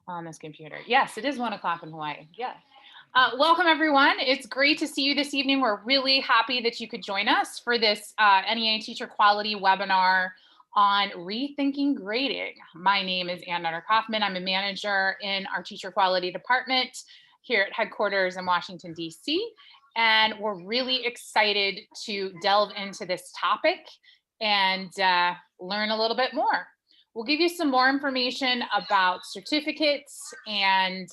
on this computer. Yes, it is 1 o'clock in Hawaii. Yeah. Welcome, everyone. It's great to see you this evening. We're really happy that you could join us for this NEA Teacher Quality webinar on rethinking grading. My name is Ann Nutter-Kaufman. I'm a manager in our Teacher Quality Department here at headquarters in Washington, D.C. And we're really excited to delve into this topic and learn a little bit more. We'll give you some more information about certificates and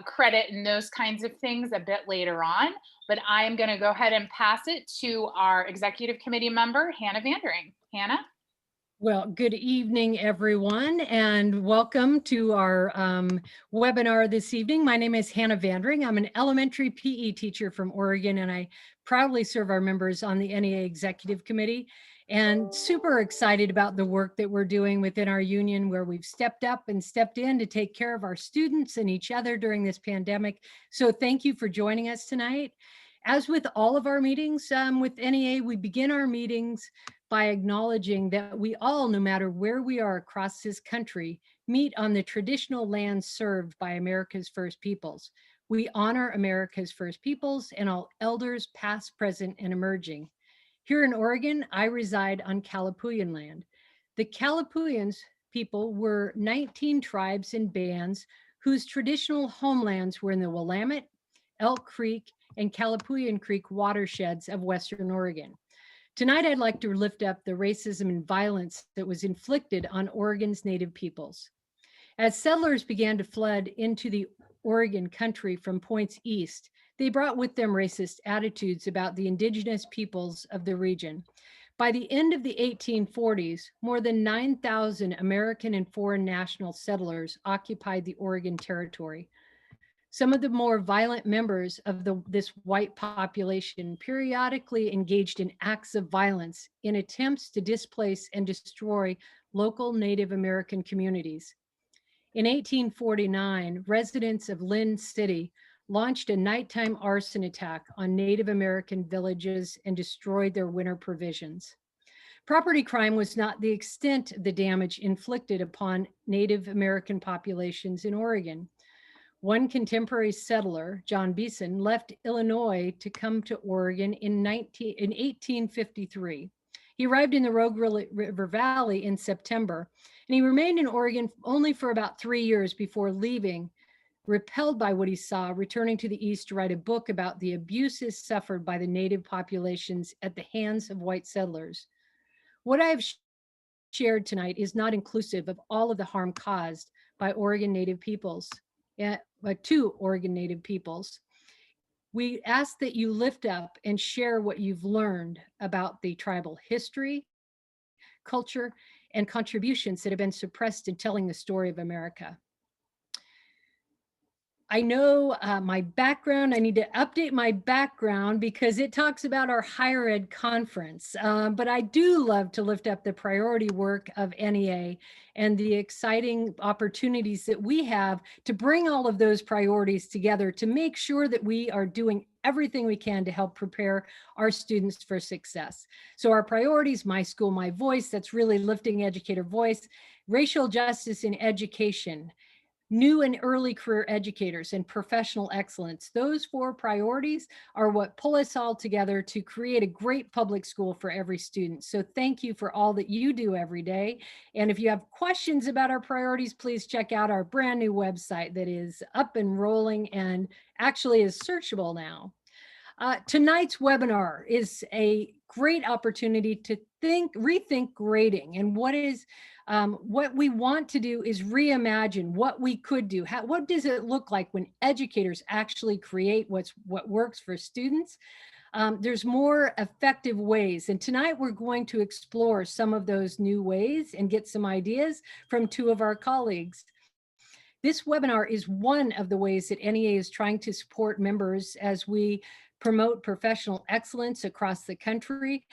credit and those kinds of things a bit later on, but I am going to go ahead and pass it to our executive committee member, Hannah Vandering. Hannah? Well, good evening, everyone, and welcome to our webinar this evening. My name is Hannah Vandering. I'm an elementary PE teacher from Oregon, and I proudly serve our members on the NEA Executive Committee, and super excited about the work that we're doing within our union, where we've stepped up and stepped in to take care of our students and each other during this pandemic. So thank you for joining us tonight. As with all of our meetings with NEA, we begin our meetings by acknowledging that we all, no matter where we are across this country, meet on the traditional lands served by America's First Peoples. We honor America's First Peoples and all elders past, present, and emerging. Here in Oregon, I reside on Kalapuyan land. The Kalapuyans people were 19 tribes and bands whose traditional homelands were in the Willamette, Elk Creek, and Kalapuyan Creek watersheds of Western Oregon. Tonight, I'd like to lift up the racism and violence that was inflicted on Oregon's Native peoples. As settlers began to flood into the Oregon country from points east, they brought with them racist attitudes about the indigenous peoples of the region. By the end of the 1840s, more than 9,000 American and foreign national settlers occupied the Oregon Territory. Some of the more violent members of this white population periodically engaged in acts of violence in attempts to displace and destroy local Native American communities. In 1849, residents of Lynn City launched a nighttime arson attack on Native American villages and destroyed their winter provisions. Property crime was not the extent of the damage inflicted upon Native American populations in Oregon. One contemporary settler, John Beeson, left Illinois to come to Oregon in 1853. He arrived in the Rogue River Valley in September, and he remained in Oregon only for about 3 years before leaving, repelled by what he saw, returning to the East to write a book about the abuses suffered by the Native populations at the hands of white settlers. What I have shared tonight is not inclusive of all of the harm caused by Oregon Native peoples. To Oregon Native peoples. We ask that you lift up and share what you've learned about the tribal history, culture, and contributions that have been suppressed in telling the story of America. I know my background, I need to update my background because it talks about our higher ed conference, but I do love to lift up the priority work of NEA and the exciting opportunities that we have to bring all of those priorities together to make sure that we are doing everything we can to help prepare our students for success. So our priorities, My School, My Voice, that's really lifting educator voice, racial justice in education, new and early career educators, and professional excellence. Those 4 priorities are what pull us all together to create a great public school for every student. So thank you for all that you do every day. And if you have questions about our priorities, please check out our brand new website that is up and rolling and actually is searchable now. Tonight's webinar is a great opportunity to rethink grading, and what we want to do is reimagine what we could do. What does it look like when educators actually create what works for students? There's more effective ways, and tonight we're going to explore some of those new ways and get some ideas from 2 of our colleagues. This webinar is one of the ways that NEA is trying to support members as we promote professional excellence across the country.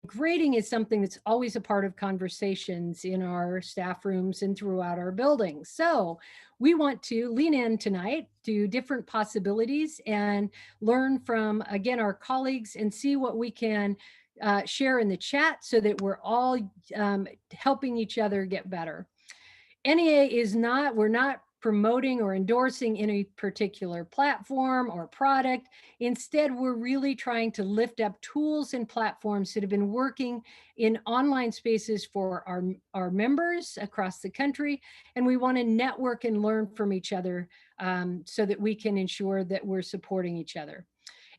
Grading is something that's always a part of conversations in our staff rooms and throughout our buildings. So we want to lean in tonight to different possibilities and learn from, again, our colleagues and see what we can share in the chat so that we're all helping each other get better. NEA is not, we're not promoting or endorsing any particular platform or product. Instead, we're really trying to lift up tools and platforms that have been working in online spaces for our members across the country. And we want to network and learn from each other so that we can ensure that we're supporting each other.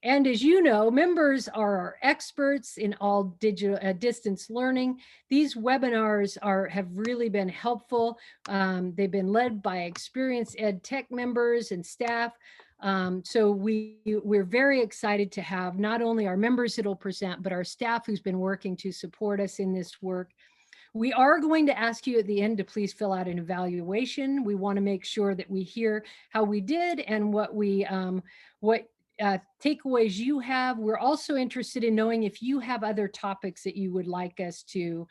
And as you know, members are our experts in all digital distance learning. These webinars have really been helpful. They've been led by experienced ed tech members and staff. So we're very excited to have not only our members that will present, but our staff who's been working to support us in this work. We are going to ask you at the end to please fill out an evaluation. We want to make sure that we hear how we did and what takeaways you have. We're also interested in knowing if you have other topics that you would like us to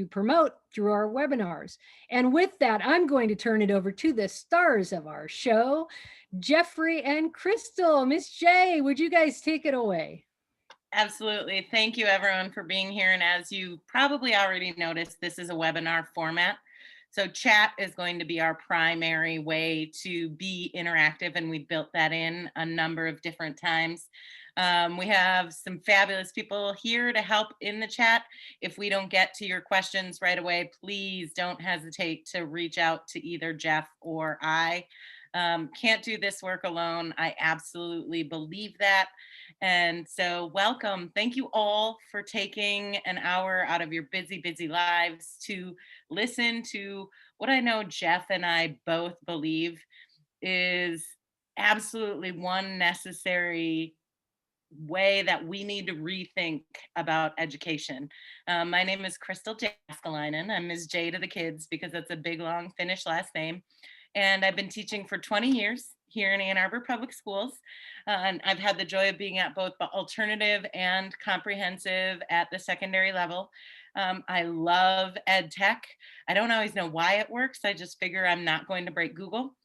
promote through our webinars. And with that, I'm going to turn it over to the stars of our show, Jeffrey and Crystal. Miss J, would you guys take it away? Absolutely. Thank you everyone for being here. And as you probably already noticed, this is a webinar format. So chat is going to be our primary way to be interactive, and we built that in a number of different times. We have some fabulous people here to help in the chat. If we don't get to your questions right away, please don't hesitate to reach out to either Jeff or I. Can't do this work alone. I absolutely believe that. And so welcome. Thank you all for taking an hour out of your busy, busy lives to listen to what I know Jeff and I both believe is absolutely one necessary way that we need to rethink about education. My name is Crystal Jaskalainen. I'm Ms. J to the kids because that's a big, long Finnish last name. And I've been teaching for 20 years here in Ann Arbor Public Schools. And I've had the joy of being at both the alternative and comprehensive at the secondary level. I love ed tech. I don't always know why it works. I just figure I'm not going to break Google.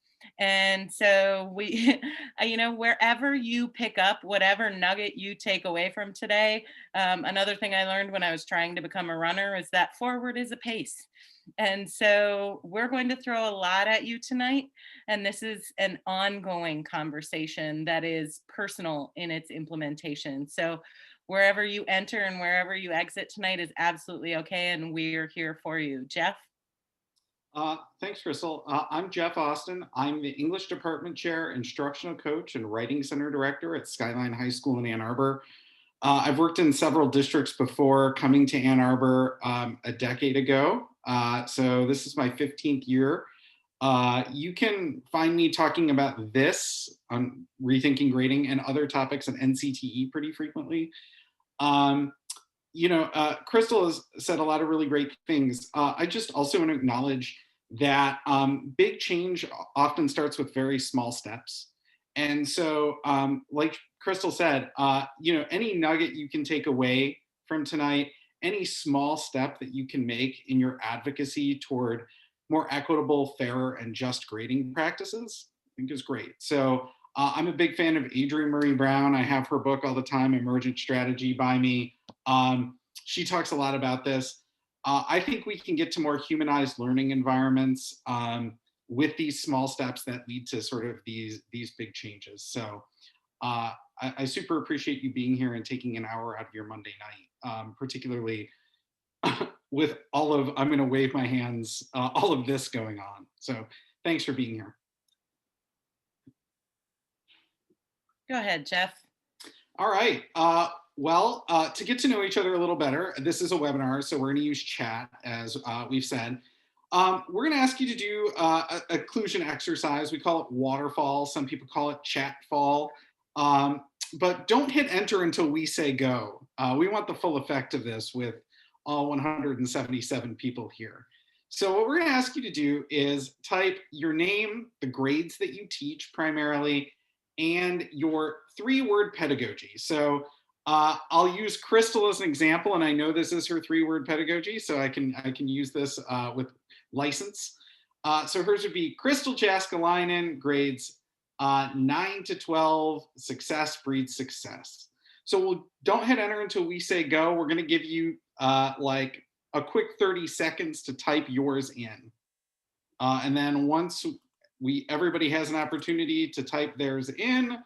And so we, wherever you pick up whatever nugget you take away from today, another thing I learned when I was trying to become a runner is that forward is a pace. And so we're going to throw a lot at you tonight. And this is an ongoing conversation that is personal in its implementation. So wherever you enter and wherever you exit tonight is absolutely okay. And we're here for you. Jeff? Thanks, Crystal. I'm Jeff Austin. I'm the English Department Chair, Instructional Coach, and Writing Center Director at Skyline High School in Ann Arbor. I've worked in several districts before coming to Ann Arbor a decade ago. So this is my 15th year. You can find me talking about this on Rethinking Grading and other topics at NCTE pretty frequently. Crystal has said a lot of really great things. I just also want to acknowledge that big change often starts with very small steps. And so, like Crystal said, any nugget you can take away from tonight, any small step that you can make in your advocacy toward more equitable, fairer, and just grading practices, I think is great. So I'm a big fan of Adrienne Marie Brown. I have her book all the time, Emergent Strategy, by me. She talks a lot about this. I think we can get to more humanized learning environments with these small steps that lead to sort of these big changes. So I super appreciate you being here and taking an hour out of your Monday night, particularly with all of, I'm going to wave my hands, all of this going on. So thanks for being here. Go ahead, Jeff. All right. Well, to get to know each other a little better, this is a webinar, so we're going to use chat, as we've said. We're going to ask you to do a occlusion exercise. We call it waterfall. Some people call it chat fall. But don't hit enter until we say go. We want the full effect of this with all 177 people here. So what we're going to ask you to do is type your name, the grades that you teach primarily, and your 3-word pedagogy. So I'll use Crystal as an example, and I know this is her 3-word pedagogy, so I can use this with license. So hers would be Crystal Jaskalainen, grades 9 to 12, success breeds success. So don't hit enter until we say go. We're going to give you like a quick 30 seconds to type yours in. And then once everybody has an opportunity to type theirs in,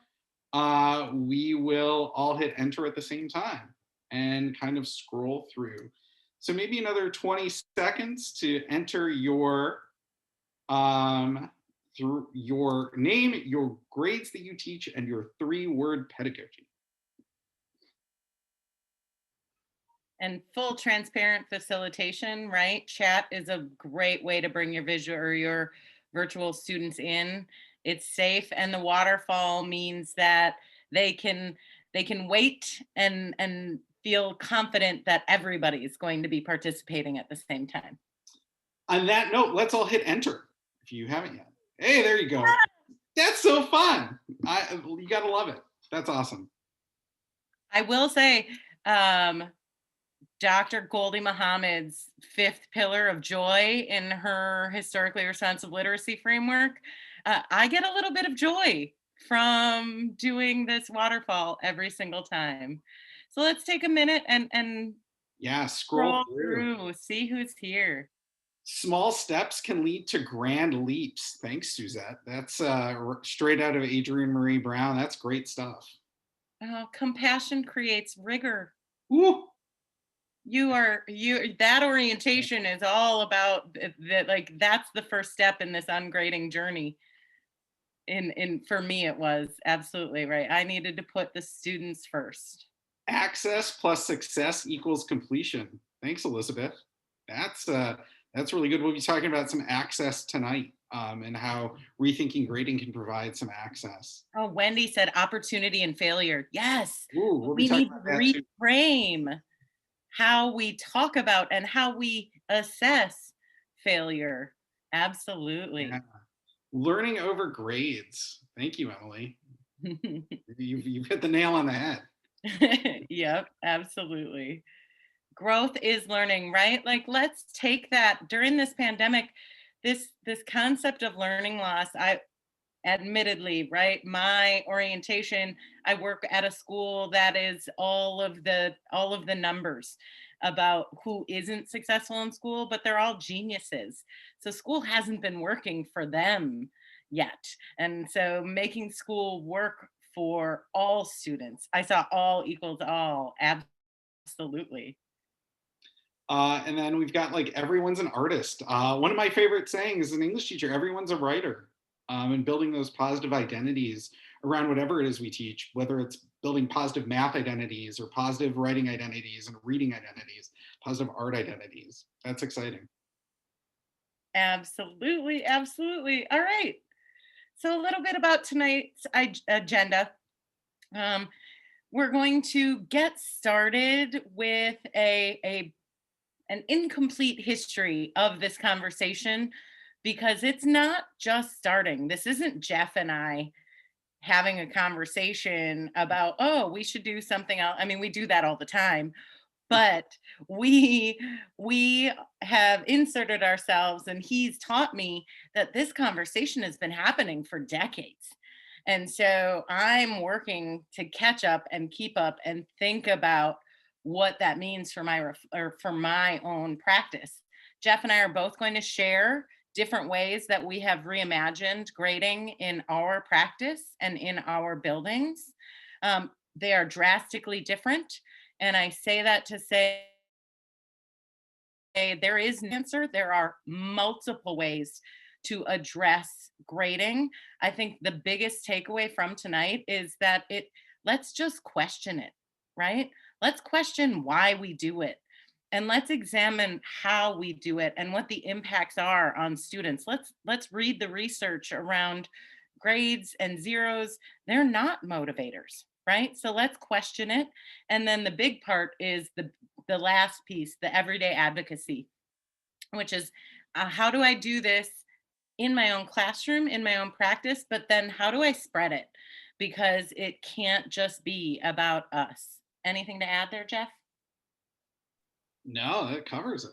we will all hit enter at the same time and kind of scroll through. So maybe another 20 seconds to enter through your name, your grades that you teach, and your 3-word pedagogy. And full transparent facilitation, right? Chat is a great way to bring your visual or your virtual students in. It's safe, and the waterfall means that they can wait and feel confident that everybody is going to be participating at the same time. On that note, let's all hit enter if you haven't yet. Hey, there you go. That's so fun. You gotta love it. That's awesome. I will say, Dr. Goldie Muhammad's 5th pillar of joy in her historically responsive literacy framework, I get a little bit of joy from doing this waterfall every single time. So let's take a minute and yeah, scroll through, see who's here. Small steps can lead to grand leaps. Thanks, Suzette. That's straight out of Adrienne Marie Brown. That's great stuff. Compassion creates rigor. Woo. That orientation is all about that. Like, that's the first step in this ungrading journey. For me, it was absolutely right. I needed to put the students first. Access plus success equals completion. Thanks, Elizabeth. That's really good. We'll be talking about some access tonight, and how rethinking grading can provide some access. Oh, Wendy said opportunity and failure. Yes. Ooh, we need to reframe how we talk about and how we assess failure. Absolutely. Yeah. Learning over grades. Thank you, Emily. You've hit the nail on the head. Yep, absolutely. Growth is learning, right? Like, let's take that during this pandemic, this concept of learning loss. I admittedly, right, my orientation, I work at a school that is all of the numbers about who isn't successful in school, but they're all geniuses. So school hasn't been working for them yet. And so making school work for all students. I saw all equals all. Absolutely. And then we've got, like, everyone's an artist. One of my favorite sayings as an English teacher, everyone's a writer. And building those positive identities around whatever it is we teach, whether it's building positive math identities or positive writing identities and reading identities, positive art identities. That's exciting. Absolutely, absolutely. All right. So a little bit about tonight's agenda. We're going to get started with an incomplete history of this conversation, because it's not just starting. This isn't Jeff and I having a conversation about, oh, we should do something else. I mean, we do that all the time, but we have inserted ourselves, and he's taught me that this conversation has been happening for decades. And so I'm working to catch up and keep up and think about what that means for my own practice. Jeff and I are both going to share different ways that we have reimagined grading in our practice and in our buildings. They are drastically different. And I say that to say there is an answer. There are multiple ways to address grading. I think the biggest takeaway from tonight is that let's just question it, right? Let's question why we do it. And let's examine how we do it and what the impacts are on students. Let's read the research around grades and zeros. They're not motivators, right? So let's question it. And then the big part is the last piece, the everyday advocacy, which is how do I do this in my own classroom, in my own practice, but then how do I spread it? Because it can't just be about us. Anything to add there, Jeff? No, that covers it.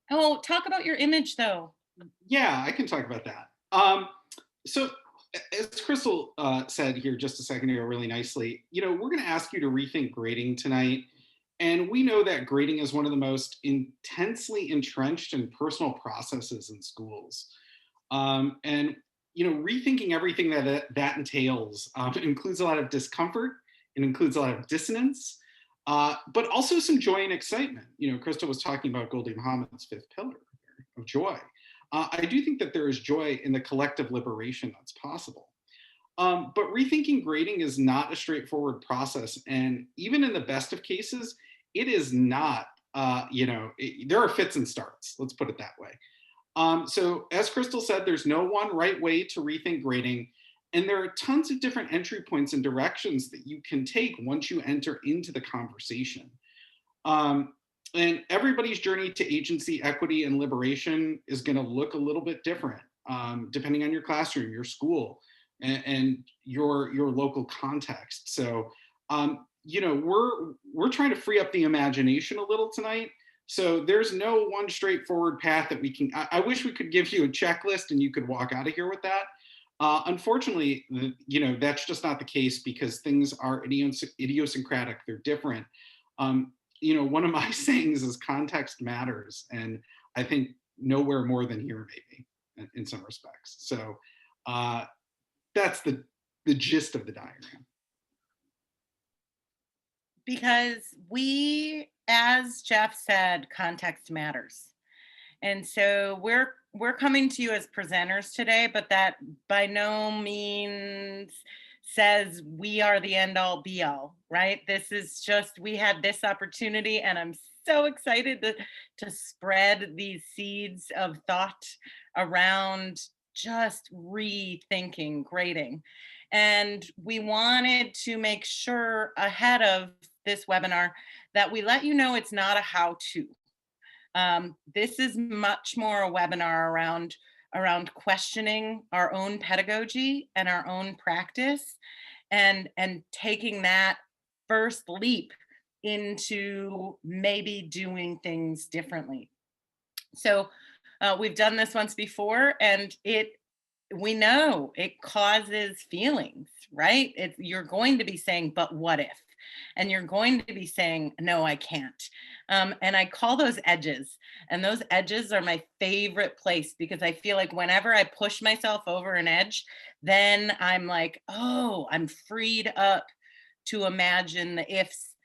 Oh, talk about your image though. Yeah, I can talk about that. So as Crystal said here just a second ago really nicely, we're going to ask you to rethink grading tonight. And we know that grading is one of the most intensely entrenched and personal processes in schools. And rethinking everything that entails includes a lot of discomfort. It includes a lot of dissonance, but also some joy and excitement. Crystal was talking about Goldie Muhammad's fifth pillar of joy. I do think that there is joy in the collective liberation that's possible. But rethinking grading is not a straightforward process. And even in the best of cases, it is not, there are fits and starts, let's put it that way. So as Crystal said, there's no one right way to rethink grading. And there are tons of different entry points and directions that you can take once you enter into the conversation. And everybody's journey to agency, equity, and liberation is going to look a little bit different, depending on your classroom, your school, and your local context. So, we're trying to free up the imagination a little tonight. So there's no one straightforward path that we can. I wish we could give you a checklist and you could walk out of here with that. Unfortunately, that's just not the case because things are idiosyncratic. They're different. One of my sayings is context matters, and I think nowhere more than here, maybe, in some respects. So that's the gist of the diagram. Because we, as Jeff said, context matters. And so we're coming to you as presenters today, but that by no means says we are the end all be all, right? This is just, we had this opportunity and I'm so excited to spread these seeds of thought around just rethinking grading. And we wanted to make sure ahead of this webinar that we let you know it's not a how-to. This is much more a webinar around questioning our own pedagogy and our own practice and taking that first leap into maybe doing things differently. So we've done this once before, and we know it causes feelings, right? You're going to be saying, but what if? And you're going to be saying, no, I can't. And I call those edges. And those edges are my favorite place because I feel like whenever I push myself over an edge, then I'm like, oh, I'm freed up to imagine the ifs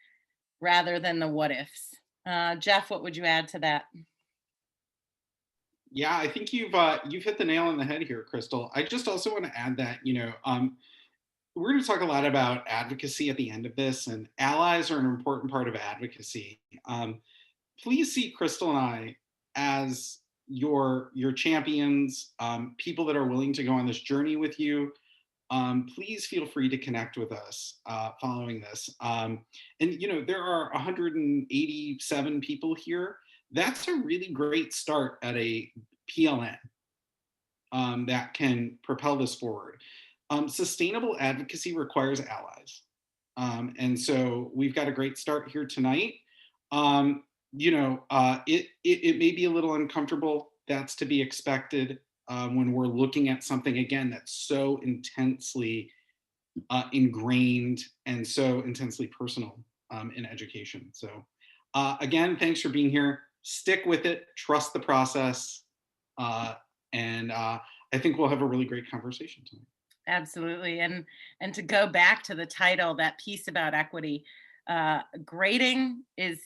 rather than the what ifs. Jeff, what would you add to that? Yeah, I think you've hit the nail on the head here, Crystal. I just also want to add that, we're going to talk a lot about advocacy at the end of this, and allies are an important part of advocacy. Please see Crystal and I as your champions, people that are willing to go on this journey with you. Please feel free to connect with us following this. And there are 187 people here. That's a really great start at a PLN that can propel this forward. Sustainable advocacy requires allies. And so we've got a great start here tonight. It may be a little uncomfortable. That's to be expected when we're looking at something, again, that's so intensely ingrained and so intensely personal in education. So again, thanks for being here. Stick with it, trust the process. And I think we'll have a really great conversation tonight. Absolutely. And to go back to the title, that piece about equity, grading is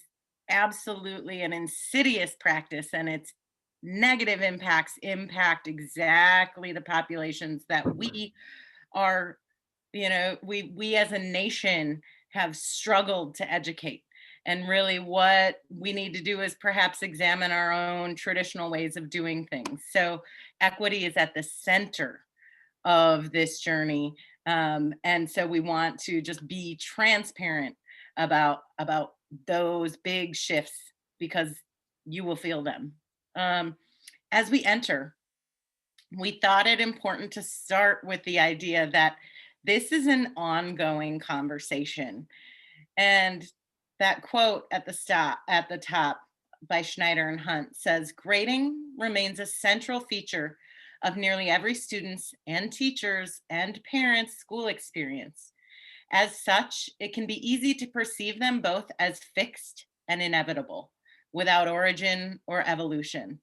absolutely an insidious practice, and its negative impacts impact exactly the populations that we are, we as a nation have struggled to educate. And really what we need to do is perhaps examine our own traditional ways of doing things. So equity is at the center of this journey. And so we want to just be transparent about those big shifts because you will feel them. As we enter, we thought it important to start with the idea that this is an ongoing conversation. And that quote at the top by Schneider and Hunt says, grading remains a central feature of nearly every student's and teachers' and parents' school experience. As such, it can be easy to perceive them both as fixed and inevitable, without origin or evolution.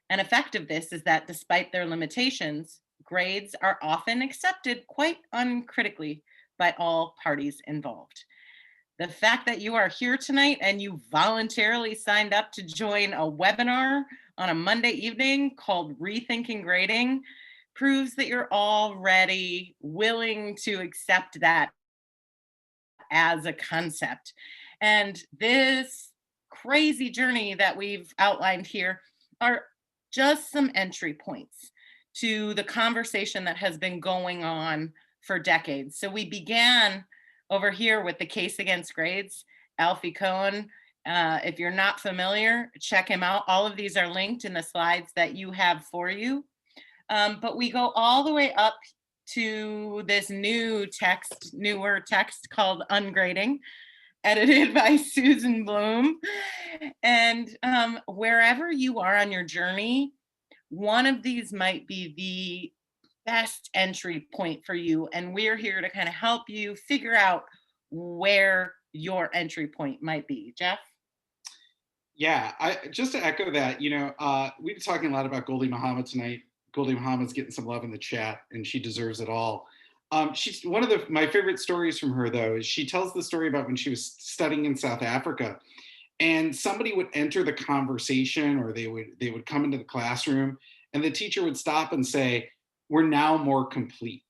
An effect of this is that despite their limitations, grades are often accepted quite uncritically by all parties involved. The fact that you are here tonight and you voluntarily signed up to join a webinar on a Monday evening called Rethinking Grading proves that you're already willing to accept that as a concept. And this crazy journey that we've outlined here are just some entry points to the conversation that has been going on for decades. So we began over here with the case against grades, Alfie Cohen. If you're not familiar, check him out. All of these are linked in the slides that you have for you. But we go all the way up to this newer text called Ungrading, edited by Susan Bloom. And wherever you are on your journey, one of these might be the best entry point for you. And we're here to kind of help you figure out where your entry point might be. Jeff? Yeah, just to echo that, we've been talking a lot about Goldie Muhammad tonight. Goldie Muhammad's getting some love in the chat, and she deserves it all. She's one of my favorite stories from her, though, is she tells the story about when she was studying in South Africa, and somebody would enter the conversation, or they would come into the classroom, and the teacher would stop and say, "We're now more complete."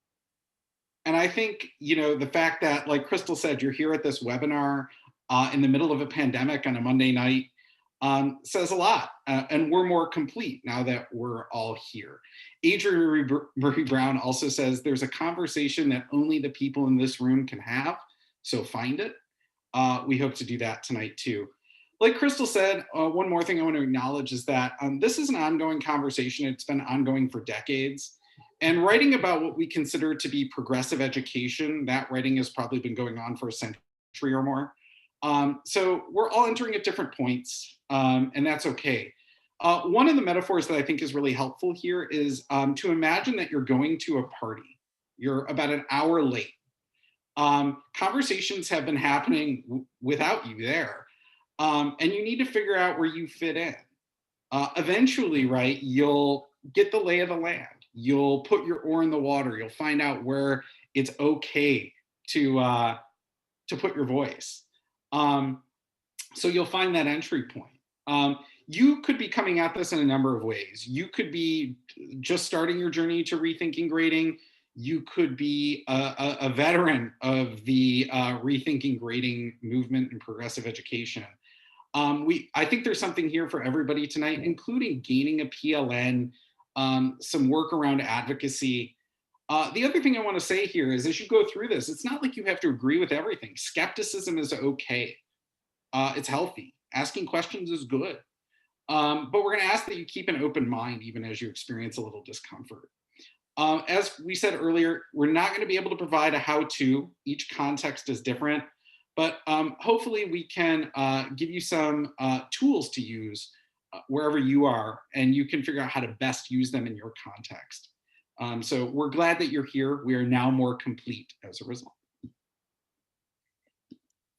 And I think, the fact that, like Crystal said, you're here at this webinar in the middle of a pandemic on a Monday night says a lot. And we're more complete now that we're all here. Adrienne Murray Brown also says there's a conversation that only the people in this room can have. So find it. We hope to do that tonight too. Like Crystal said, one more thing I want to acknowledge is that this is an ongoing conversation. It's been ongoing for decades. And writing about what we consider to be progressive education, that writing has probably been going on for a century or more. So we're all entering at different points, and that's okay. One of the metaphors that I think is really helpful here is to imagine that you're going to a party. You're about an hour late. Conversations have been happening without you there, and you need to figure out where you fit in. Eventually, right, you'll get the lay of the land. You'll put your oar in the water. You'll find out where it's okay to put your voice. So you'll find that entry point. You could be coming at this in a number of ways. You could be just starting your journey to rethinking grading. You could be a veteran of the rethinking grading movement and progressive education. I think there's something here for everybody tonight, including gaining a PLN, some work around advocacy. The other thing I want to say here is as you go through this, it's not like you have to agree with everything. Skepticism is okay. It's healthy. Asking questions is good. But we're going to ask that you keep an open mind even as you experience a little discomfort. As we said earlier, we're not going to be able to provide a how-to. Each context is different. But hopefully we can give you some tools to use wherever you are, and you can figure out how to best use them in your context. So we're glad that you're here. We are now more complete as a result.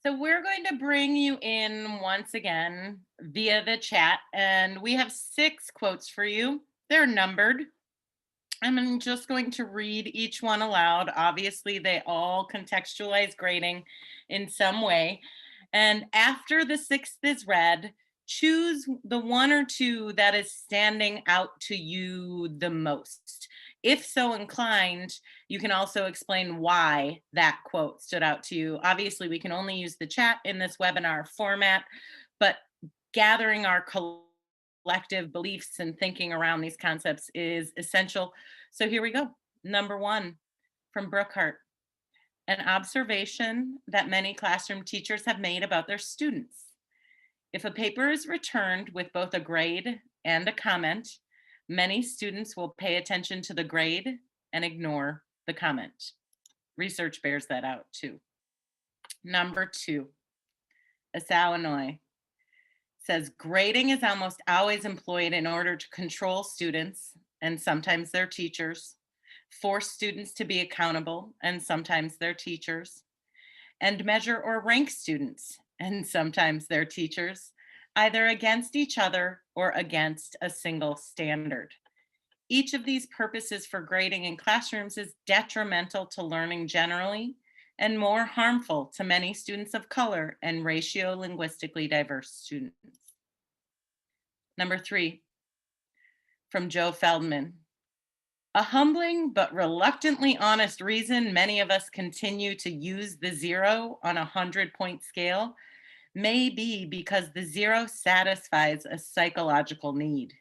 So we're going to bring you in once again via the chat, and we have 6 quotes for you. They're numbered. I'm just going to read each one aloud. Obviously, they all contextualize grading in some way. And after the 6th is read, choose the 1 or 2 that is standing out to you the most. If so inclined, you can also explain why that quote stood out to you. Obviously, we can only use the chat in this webinar format, but gathering our collective beliefs and thinking around these concepts is essential. So here we go. Number 1 from Brookhart. An observation that many classroom teachers have made about their students. If a paper is returned with both a grade and a comment, many students will pay attention to the grade and ignore the comment. Research bears that out too. Number 2, Asao Inouye says grading is almost always employed in order to control students and sometimes their teachers, force students to be accountable and sometimes their teachers, and measure or rank students and sometimes their teachers, either against each other or against a single standard. Each of these purposes for grading in classrooms is detrimental to learning generally and more harmful to many students of color and ratio-linguistically diverse students. Number 3, from Joe Feldman. A humbling but reluctantly honest reason many of us continue to use the 0 on a 100-point scale may be because the 0 satisfies a psychological need.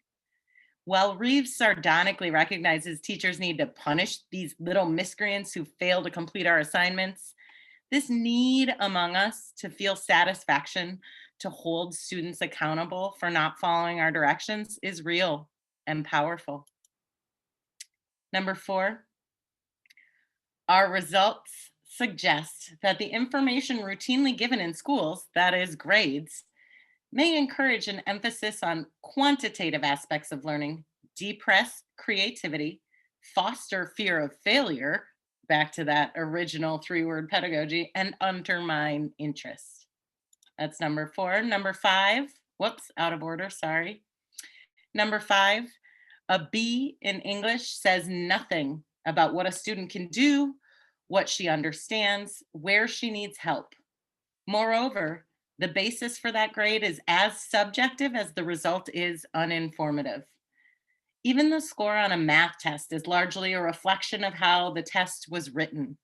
While Reeves sardonically recognizes teachers need to punish these little miscreants who fail to complete our assignments, this need among us to feel satisfaction to hold students accountable for not following our directions is real and powerful. Number 4, our results suggest that the information routinely given in schools, that is grades, may encourage an emphasis on quantitative aspects of learning, depress creativity, foster fear of failure, back to that original 3-word pedagogy, and undermine interest. That's number 4. Number 5, whoops, out of order, sorry. Number 5, a B in English says nothing about what a student can do, what she understands, where she needs help. Moreover, the basis for that grade is as subjective as the result is uninformative. Even the score on a math test is largely a reflection of how the test was written,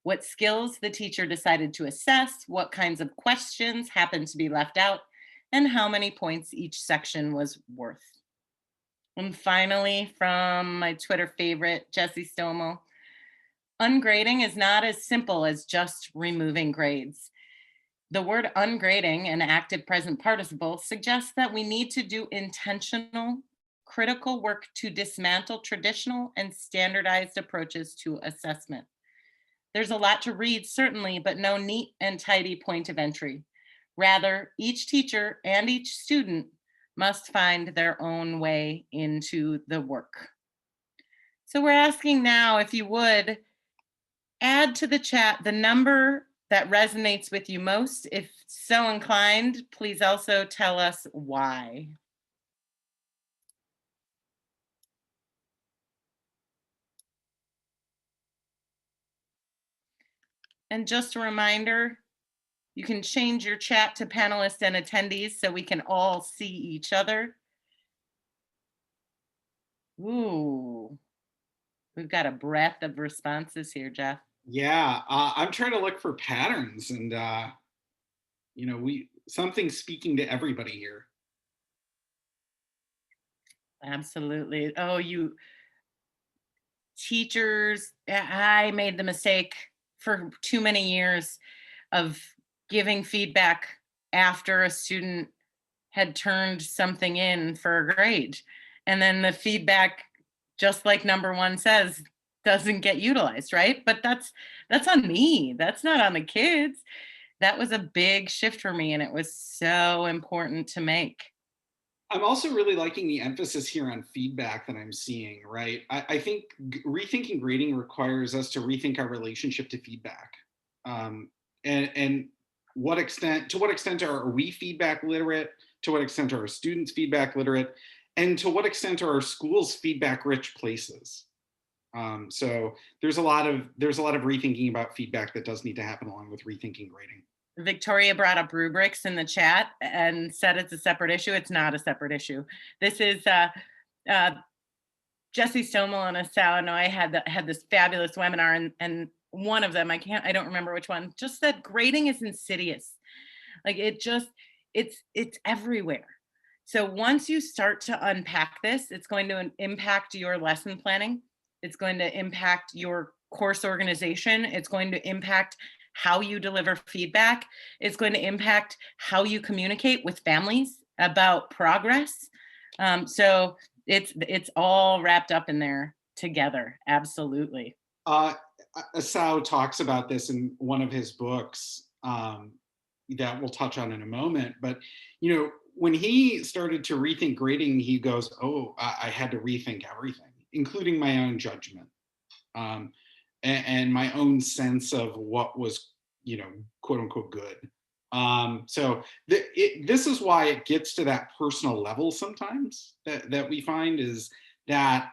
what skills the teacher decided to assess, what kinds of questions happened to be left out, and how many points each section was worth. And finally, from my Twitter favorite, Jesse Stomel, ungrading is not as simple as just removing grades. The word ungrading, an active present participle, suggests that we need to do intentional, critical work to dismantle traditional and standardized approaches to assessment. There's a lot to read, certainly, but no neat and tidy point of entry. Rather, each teacher and each student must find their own way into the work. So we're asking now, if you would, add to the chat the number that resonates with you most. If so inclined, please also tell us why. And just a reminder, you can change your chat to panelists and attendees so we can all see each other. Ooh, we've got a breadth of responses here, Jeff. Yeah, I'm trying to look for patterns, and something speaking to everybody here. Absolutely. Oh, you teachers, I made the mistake for too many years of giving feedback after a student had turned something in for a grade. And then the feedback, just like number 1 says, doesn't get utilized, right? But that's on me. That's not on the kids. That was a big shift for me, and it was so important to make. I'm also really liking the emphasis here on feedback that I'm seeing, right? I think rethinking grading requires us to rethink our relationship to feedback. And to what extent are we feedback literate? To what extent are our students feedback literate? And to what extent are our schools feedback rich places? So there's a lot of rethinking about feedback that does need to happen along with rethinking grading. Victoria brought up rubrics in the chat and said it's a separate issue. It's not a separate issue. This is Jesse Stomel and Asao and I had this fabulous webinar, and one of them, I don't remember which one, just said grading is insidious. Like it's everywhere. So once you start to unpack this, it's going to impact your lesson planning. It's going to impact your course organization. It's going to impact how you deliver feedback. It's going to impact how you communicate with families about progress. So it's all wrapped up in there together. Absolutely. Asao talks about this in one of his books that we'll touch on in a moment. But when he started to rethink grading, he goes, "Oh, I had to rethink everything, including my own judgment." And my own sense of what was, quote unquote, good. So this is why it gets to that personal level sometimes that we find is that,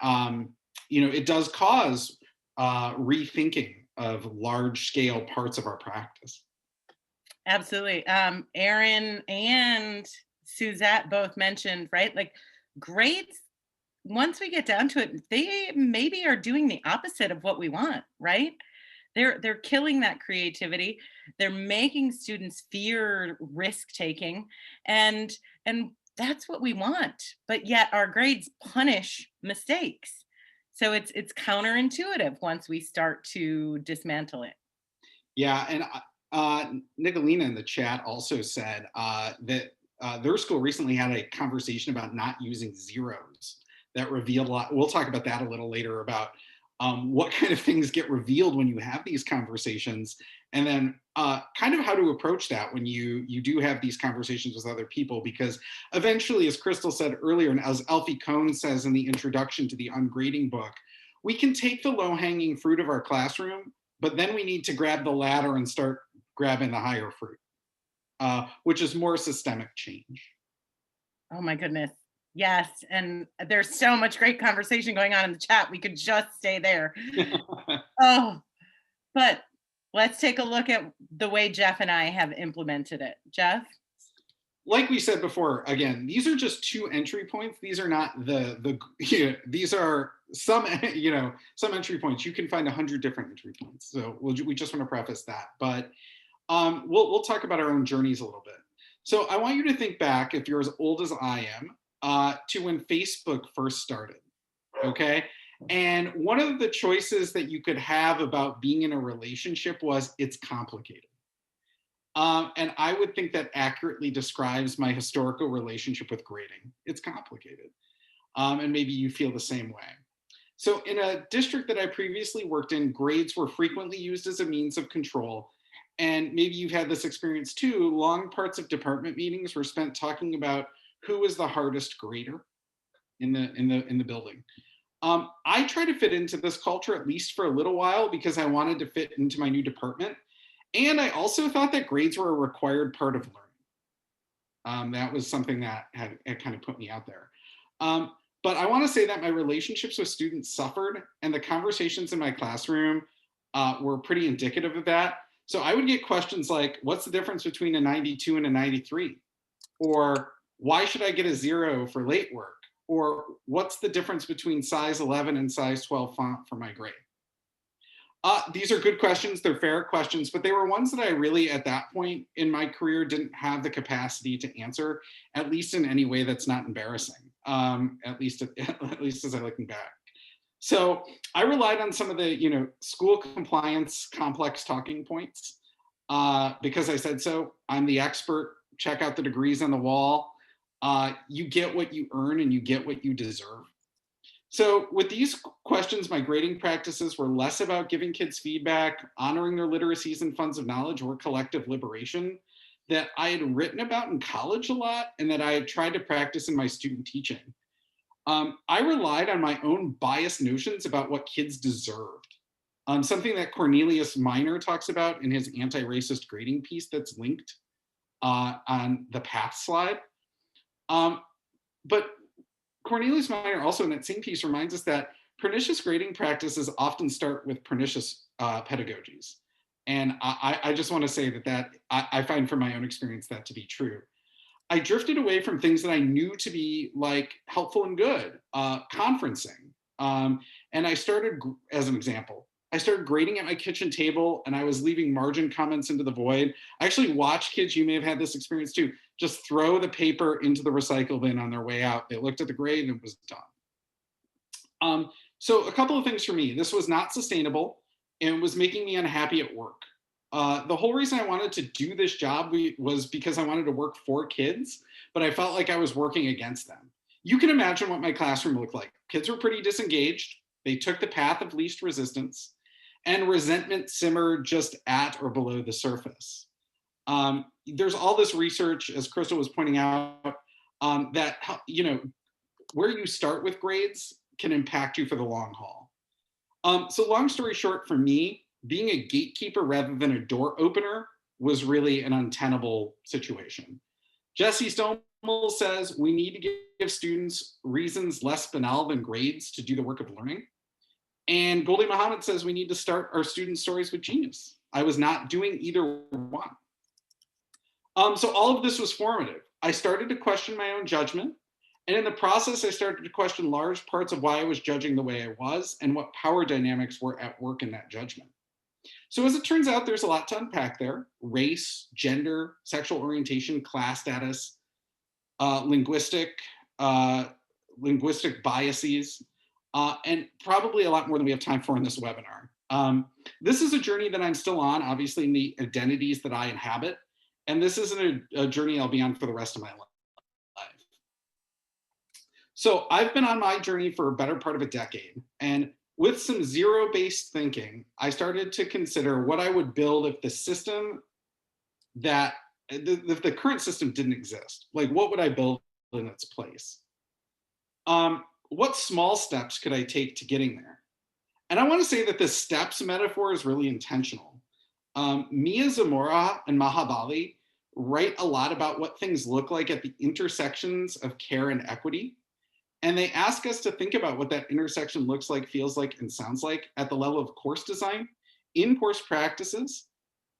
it does cause rethinking of large scale parts of our practice. Absolutely. Erin and Suzette both mentioned, right? Like grades, once we get down to it, they maybe are doing the opposite of what we want, right? They're killing that creativity. They're making students fear risk taking, and that's what we want. But yet our grades punish mistakes. So it's counterintuitive once we start to dismantle it. Yeah, and Nicolina in the chat also said that their school recently had a conversation about not using zeros that revealed a lot. We'll talk about that a little later about what kind of things get revealed when you have these conversations, and then kind of how to approach that when you do have these conversations with other people, because eventually, as Crystal said earlier, and as Alfie Kohn says in the introduction to the Ungrading book, we can take the low-hanging fruit of our classroom, but then we need to grab the ladder and start grabbing the higher fruit, which is more systemic change. Oh my goodness. Yes. And there's so much great conversation going on in the chat. We could just stay there. Oh, but let's take a look at the way Jeff and I have implemented it. Jeff? Like we said before, again, these are just 2 entry points. These are not these are some, some entry points. You can find 100 different entry points. So we just want to preface that. But we'll talk about our own journeys a little bit. So I want you to think back, if you're as old as I am, to when Facebook first started, okay? And one of the choices that you could have about being in a relationship was it's complicated. And I would think that accurately describes my historical relationship with grading. It's complicated. And maybe you feel the same way. So in a district that I previously worked in, grades were frequently used as a means of control. And maybe you've had this experience too. Long parts of department meetings were spent talking about who was the hardest grader in the building. I tried to fit into this culture, at least for a little while, because I wanted to fit into my new department. And I also thought that grades were a required part of learning. That was something that had kind of put me out there. But I want to say that my relationships with students suffered, and the conversations in my classroom were pretty indicative of that. So I would get questions like, what's the difference between a 92 and a 93? Or why should I get a 0 for late work? Or what's the difference between size 11 and size 12 font for my grade? These are good questions. They're fair questions, but they were ones that I really, at that point in my career, didn't have the capacity to answer, at least in any way that's not embarrassing, at least as I looking back. So I relied on some of the, school compliance complex talking points because I said so. I'm the expert. Check out the degrees on the wall. You get what you earn and you get what you deserve. So with these questions, my grading practices were less about giving kids feedback, honoring their literacies and funds of knowledge, or collective liberation that I had written about in college a lot and that I had tried to practice in my student teaching. I relied on my own biased notions about what kids deserved. Something that Cornelius Minor talks about in his anti-racist grading piece that's linked on the path slide. But Cornelius Minor also in that same piece reminds us that pernicious grading practices often start with pernicious pedagogies. And I just want to say that I find from my own experience that to be true. I drifted away from things that I knew to be like helpful and good, conferencing. And I started, as an example, I started grading at my kitchen table and I was leaving margin comments into the void. I actually watched kids, you may have had this experience too, just throw the paper into the recycle bin on their way out. They looked at the grade and it was done. So a couple of things for me. This was not sustainable and was making me unhappy at work. The whole reason I wanted to do this job was because I wanted to work for kids, but I felt like I was working against them. You can imagine what my classroom looked like. Kids were pretty disengaged. They took the path of least resistance, and resentment simmered just at or below the surface. There's all this research, as Crystal was pointing out, that where you start with grades can impact you for the long haul. So long story short, for me, being a gatekeeper rather than a door opener was really an untenable situation. Jesse Stomel says we need to give students reasons less banal than grades to do the work of learning. And Goldie Muhammad says we need to start our student stories with genius. I was not doing either one. So all of this was formative. I started to question my own judgment. And in the process, I started to question large parts of why I was judging the way I was and what power dynamics were at work in that judgment. So as it turns out, there's a lot to unpack there: race, gender, sexual orientation, class status, linguistic biases, and probably a lot more than we have time for in this webinar. This is a journey that I'm still on, obviously, in the identities that I inhabit. And this isn't a journey I'll be on for the rest of my life. So I've been on my journey for a better part of a decade. And with some zero-based thinking, I started to consider what I would build if the system that, if the current system didn't exist. Like, what would I build in its place? What small steps could I take to getting there? And I want to say that the steps metaphor is really intentional. Mia Zamora and Mahabali write a lot about what things look like at the intersections of care and equity. And they ask us to think about what that intersection looks like, feels like, and sounds like at the level of course design, in-course practices,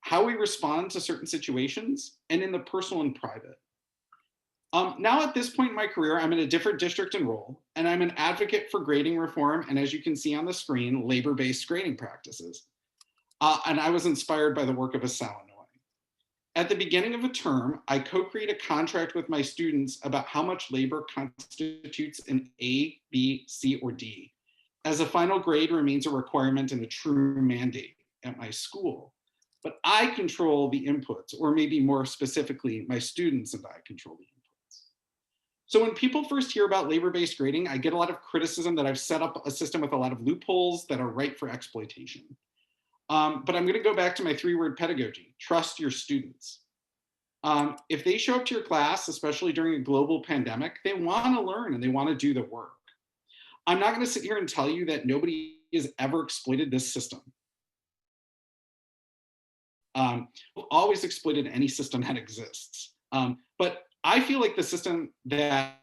how we respond to certain situations, and in the personal and private. Now at this point in my career, I'm in a different district and role, and I'm an advocate for grading reform, and as you can see on the screen, labor-based grading practices. And I was inspired by the work of Asal. At the beginning of a term, I co-create a contract with my students about how much labor constitutes an A, B, C, or D, as a final grade remains a requirement and a true mandate at my school. But I control the inputs, or maybe more specifically, my students and I control the inputs. So when people first hear about labor-based grading, I get a lot of criticism that I've set up a system with a lot of loopholes that are ripe for exploitation. But I'm going to go back to my 3-word pedagogy: trust your students. If they show up to your class, especially during a global pandemic, they want to learn and they want to do the work. I'm not going to sit here and tell you that nobody has ever exploited this system. We've always exploited any system that exists. But I feel like the system that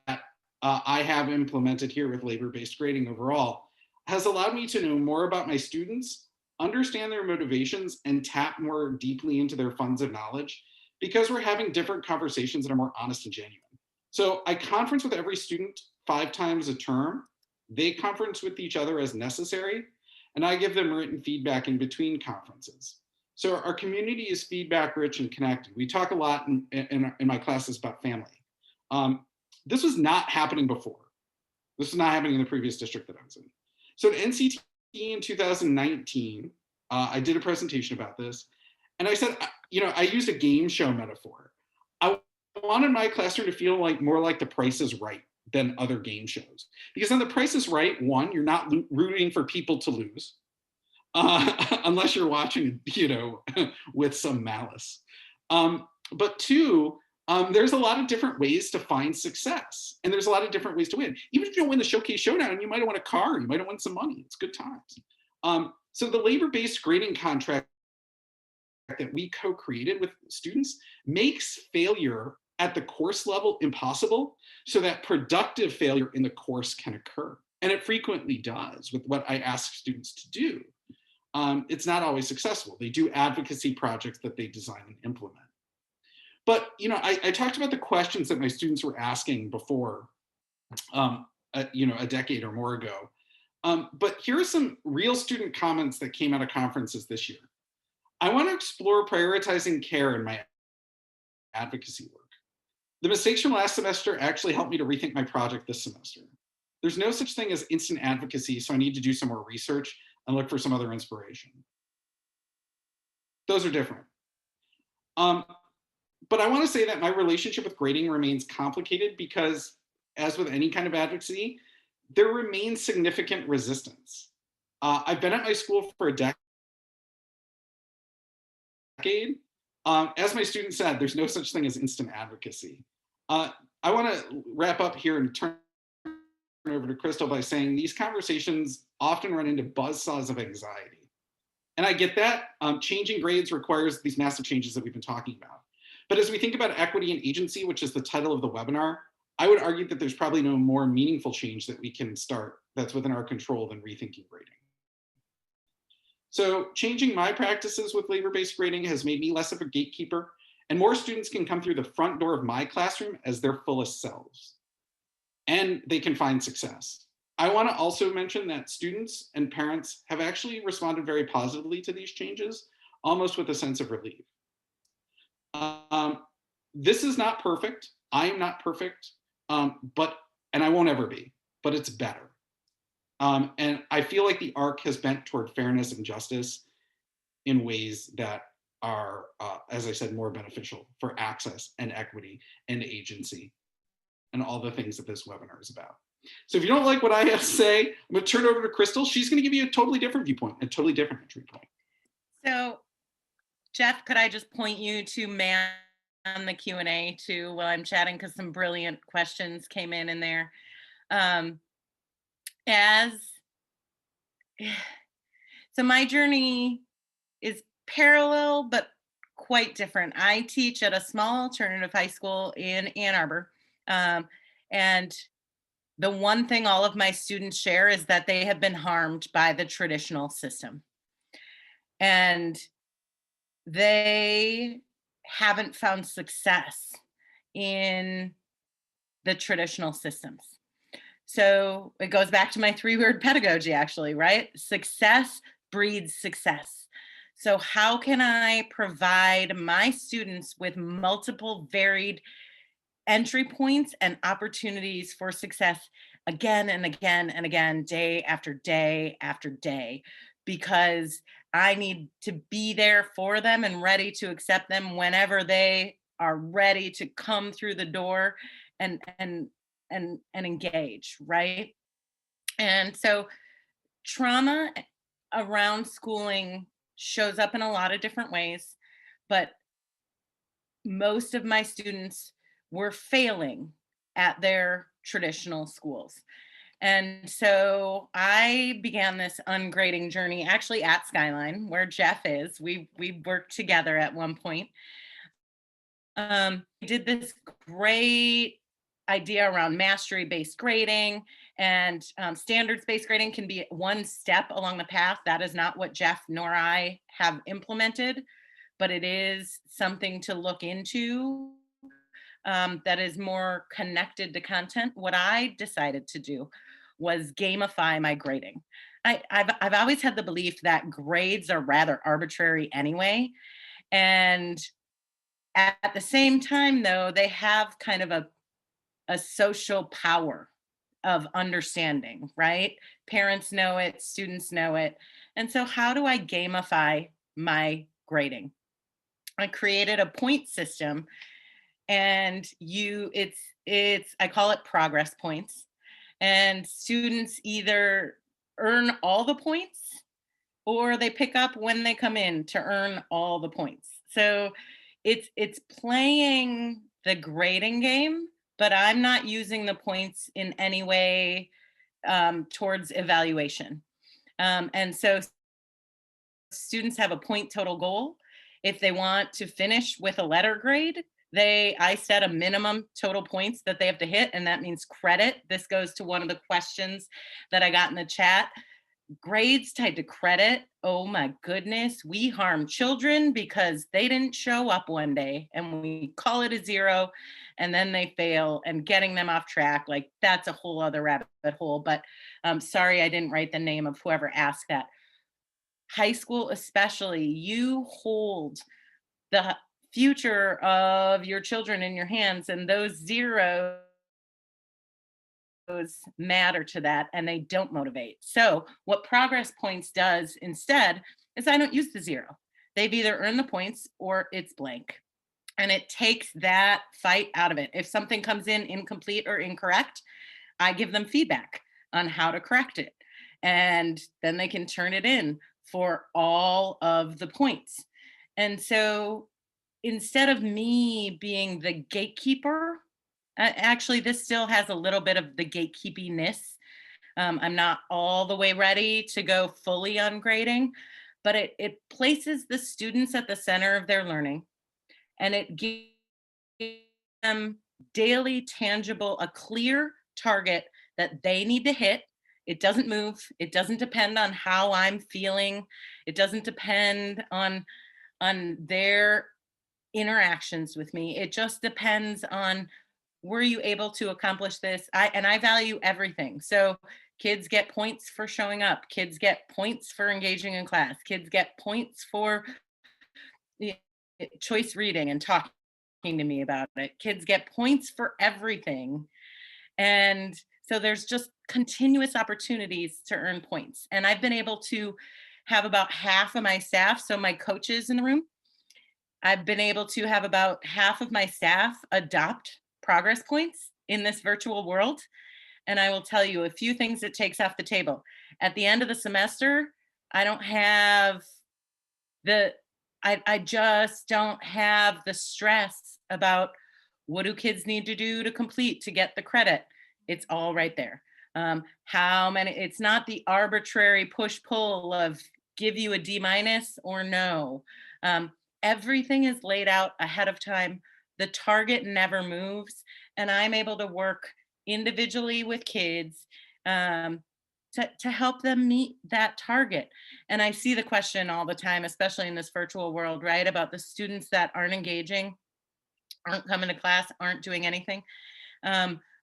I have implemented here with labor-based grading overall has allowed me to know more about my students, understand their motivations, and tap more deeply into their funds of knowledge, because we're having different conversations that are more honest and genuine. So I conference with every student 5 times a term. They conference with each other as necessary, and I give them written feedback in between conferences. So our community is feedback rich and connected. We talk a lot in my classes about family. This was not happening before. This was not happening in the previous district that I was in. So at NCT in 2019, I did a presentation about this, and I said, I used a game show metaphor. I wanted my classroom to feel like more like The Price is Right than other game shows, because on The Price is Right, one, you're not rooting for people to lose, unless you're watching, with some malice. But two, there's a lot of different ways to find success, and there's a lot of different ways to win. Even if you don't win the Showcase Showdown, you might have won a car, you might have won some money. It's good times. So the labor-based grading contract that we co-created with students makes failure at the course level impossible, so that productive failure in the course can occur. And it frequently does with what I ask students to do. It's not always successful. They do advocacy projects that they design and implement. But I talked about the questions that my students were asking before, a decade or more ago. But here are some real student comments that came out of conferences this year. I want to explore prioritizing care in my advocacy work. The mistakes from last semester actually helped me to rethink my project this semester. There's no such thing as instant advocacy, so I need to do some more research and look for some other inspiration. Those are different. But I want to say that my relationship with grading remains complicated because, as with any kind of advocacy, there remains significant resistance. I've been at my school for a decade. As my student said, there's no such thing as instant advocacy. I want to wrap up here and turn over to Crystal by saying these conversations often run into buzzsaws of anxiety. And I get that. Changing grades requires these massive changes that we've been talking about. But as we think about equity and agency, which is the title of the webinar, I would argue that there's probably no more meaningful change that we can start that's within our control than rethinking grading. So changing my practices with labor-based grading has made me less of a gatekeeper, and more students can come through the front door of my classroom as their fullest selves, and they can find success. I want to also mention that students and parents have actually responded very positively to these changes, almost with a sense of relief. This is not perfect. I am not perfect, and I won't ever be, but it's better. And I feel like the arc has bent toward fairness and justice in ways that are, as I said, more beneficial for access and equity and agency and all the things that this webinar is about. So if you don't like what I have to say, I'm going to turn it over to Crystal. She's going to give you a totally different viewpoint, a totally different entry point. So, Jeff, could I just point you to man the Q&A too while I'm chatting, because some brilliant questions came in there. So my journey is parallel, but quite different. I teach at a small alternative high school in Ann Arbor. And the one thing all of my students share is that they have been harmed by the traditional system. And they haven't found success in the traditional systems. So it goes back to my 3-word pedagogy, actually, right? Success breeds success. So how can I provide my students with multiple varied entry points and opportunities for success again and again and again, day after day after day, because I need to be there for them and ready to accept them whenever they are ready to come through the door and engage, right? And so trauma around schooling shows up in a lot of different ways, but most of my students were failing at their traditional schools. And so I began this ungrading journey actually at Skyline, where Jeff is. We worked together at one point. We did this great idea around mastery-based grading, and standards-based grading can be one step along the path. That is not what Jeff nor I have implemented, but it is something to look into that is more connected to content. What I decided to do was gamify my grading. I've always had the belief that grades are rather arbitrary anyway. And at the same time, though, they have kind of a social power of understanding, right? Parents know it, students know it. And so how do I gamify my grading? I created a point system, and I call it progress points. And students either earn all the points or they pick up when they come in to earn all the points. So it's playing the grading game, but I'm not using the points in any way towards evaluation. And so students have a point total goal. If they want to finish with a letter grade, I set a minimum total points that they have to hit, and that means credit. This goes to one of the questions that I got in the chat. Grades tied to credit, oh my goodness, we harm children because they didn't show up one day, and we call it a 0, and then they fail, and getting them off track, like that's a whole other rabbit hole. But sorry, I didn't write the name of whoever asked that. High school especially, you hold the future of your children in your hands, and those zeros matter to that, and they don't motivate. So what progress points does instead is I don't use the 0. They've either earned the points or it's blank, and it takes that fight out of it. If something comes in incomplete or incorrect, I give them feedback on how to correct it, and then they can turn it in for all of the points. And so instead of me being the gatekeeper, actually this still has a little bit of the gatekeepiness. I'm not all the way ready to go fully ungrading, but it places the students at the center of their learning, and it gives them daily, tangible, a clear target that they need to hit. It doesn't move. It doesn't depend on how I'm feeling. It doesn't depend on their interactions with me. It just depends on, were you able to accomplish this? I value everything. So kids get points for showing up. Kids get points for engaging in class. Kids get points for choice reading and talking to me about it. Kids get points for everything. And so there's just continuous opportunities to earn points. And I've been able to have about half of my staff, so my coaches in the room, I've been able to have about half of my staff adopt progress points in this virtual world. And I will tell you a few things it takes off the table. At the end of the semester, I don't have I just don't have the stress about what do kids need to do to complete to get the credit. It's all right there. How many, it's not the arbitrary push-pull of give you a D- or no. Everything is laid out ahead of time. The target never moves, and I'm able to work individually with kids to help them meet that target. And I see the question all the time, especially in this virtual world, right, about the students that aren't engaging, aren't coming to class, aren't doing anything.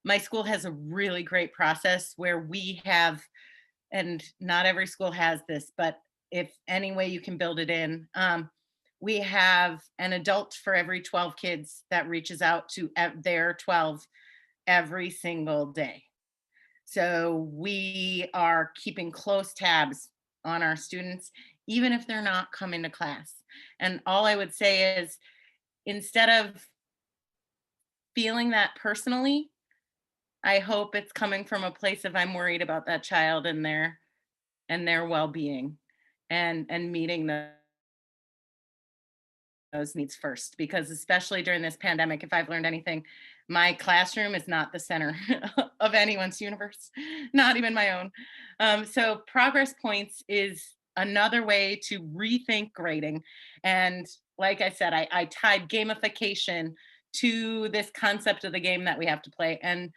My school has a really great process where we have, and not every school has this, but if any way you can build it in, we have an adult for every 12 kids that reaches out to their 12 every single day. So we are keeping close tabs on our students, even if they're not coming to class. And all I would say is, instead of feeling that personally, I hope it's coming from a place of I'm worried about that child and their well-being, and meeting those needs first. Because especially during this pandemic, if I've learned anything, my classroom is not the center of anyone's universe, not even my own. So progress points is another way to rethink grading. And like I said, I tied gamification to this concept of the game that we have to play. And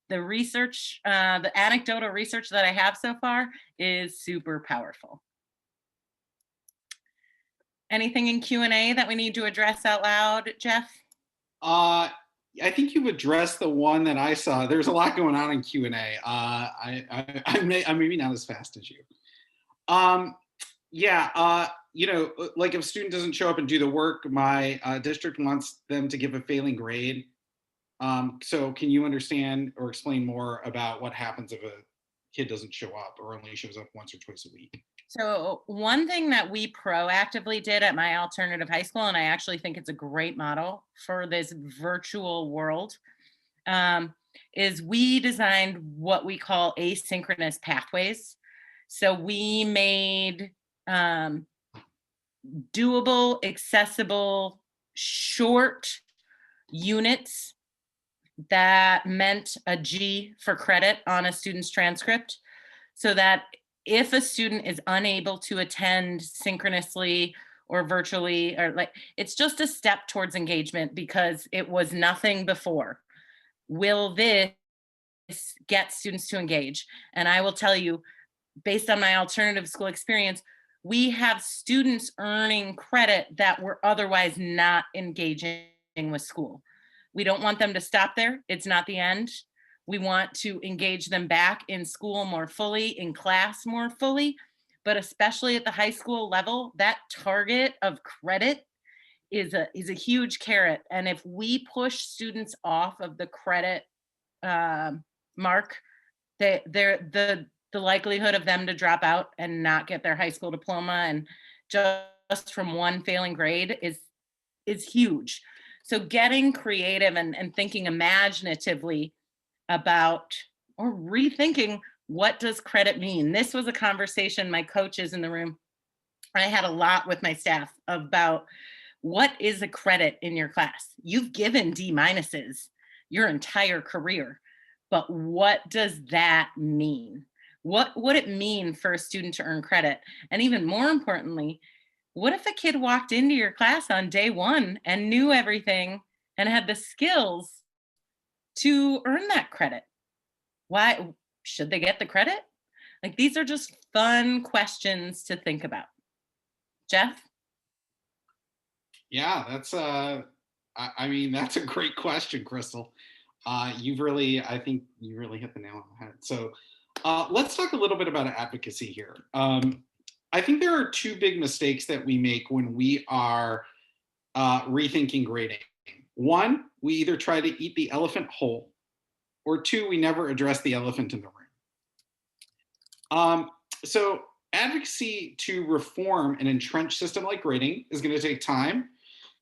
the research, the anecdotal research that I have so far is super powerful. Anything in Q&A that we need to address out loud, Jeff? I think you've addressed the one that I saw. There's a lot going on in Q&A. I'm maybe not as fast as you. You know, like if a student doesn't show up and do the work, my district wants them to give a failing grade. So can you understand or explain more about what happens if a kid doesn't show up or only shows up once or twice a week? So one thing that we proactively did at my alternative high school, and I actually think it's a great model for this virtual world, is we designed what we call asynchronous pathways. So we made doable, accessible, short units that meant a G for credit on a student's transcript, so that if a student is unable to attend synchronously or virtually, or like, it's just a step towards engagement because it was nothing before. Will this get students to engage? And I will tell you, based on my alternative school experience, we have students earning credit that were otherwise not engaging with school. We don't want them to stop there. It's not the end. We want to engage them back in school more fully, in class more fully, but especially at the high school level, that target of credit is a huge carrot. And if we push students off of the credit mark, the likelihood of them to drop out and not get their high school diploma and just from one failing grade is huge. So getting creative and thinking imaginatively about, or rethinking, what does credit mean? This was a conversation my coaches in the room, I had a lot with my staff about, what is a credit in your class? You've given D- your entire career, but what does that mean? What would it mean for a student to earn credit? And even more importantly, what if a kid walked into your class on day one and knew everything and had the skills to earn that credit? Why should they get the credit? Like, these are just fun questions to think about. Jeff? Yeah, that's I mean, that's a great question, Crystal. I think you really hit the nail on the head. So let's talk a little bit about advocacy here. I think there are two big mistakes that we make when we are rethinking grading. One, we either try to eat the elephant whole, or two, we never address the elephant in the room. So advocacy to reform an entrenched system like grading is going to take time,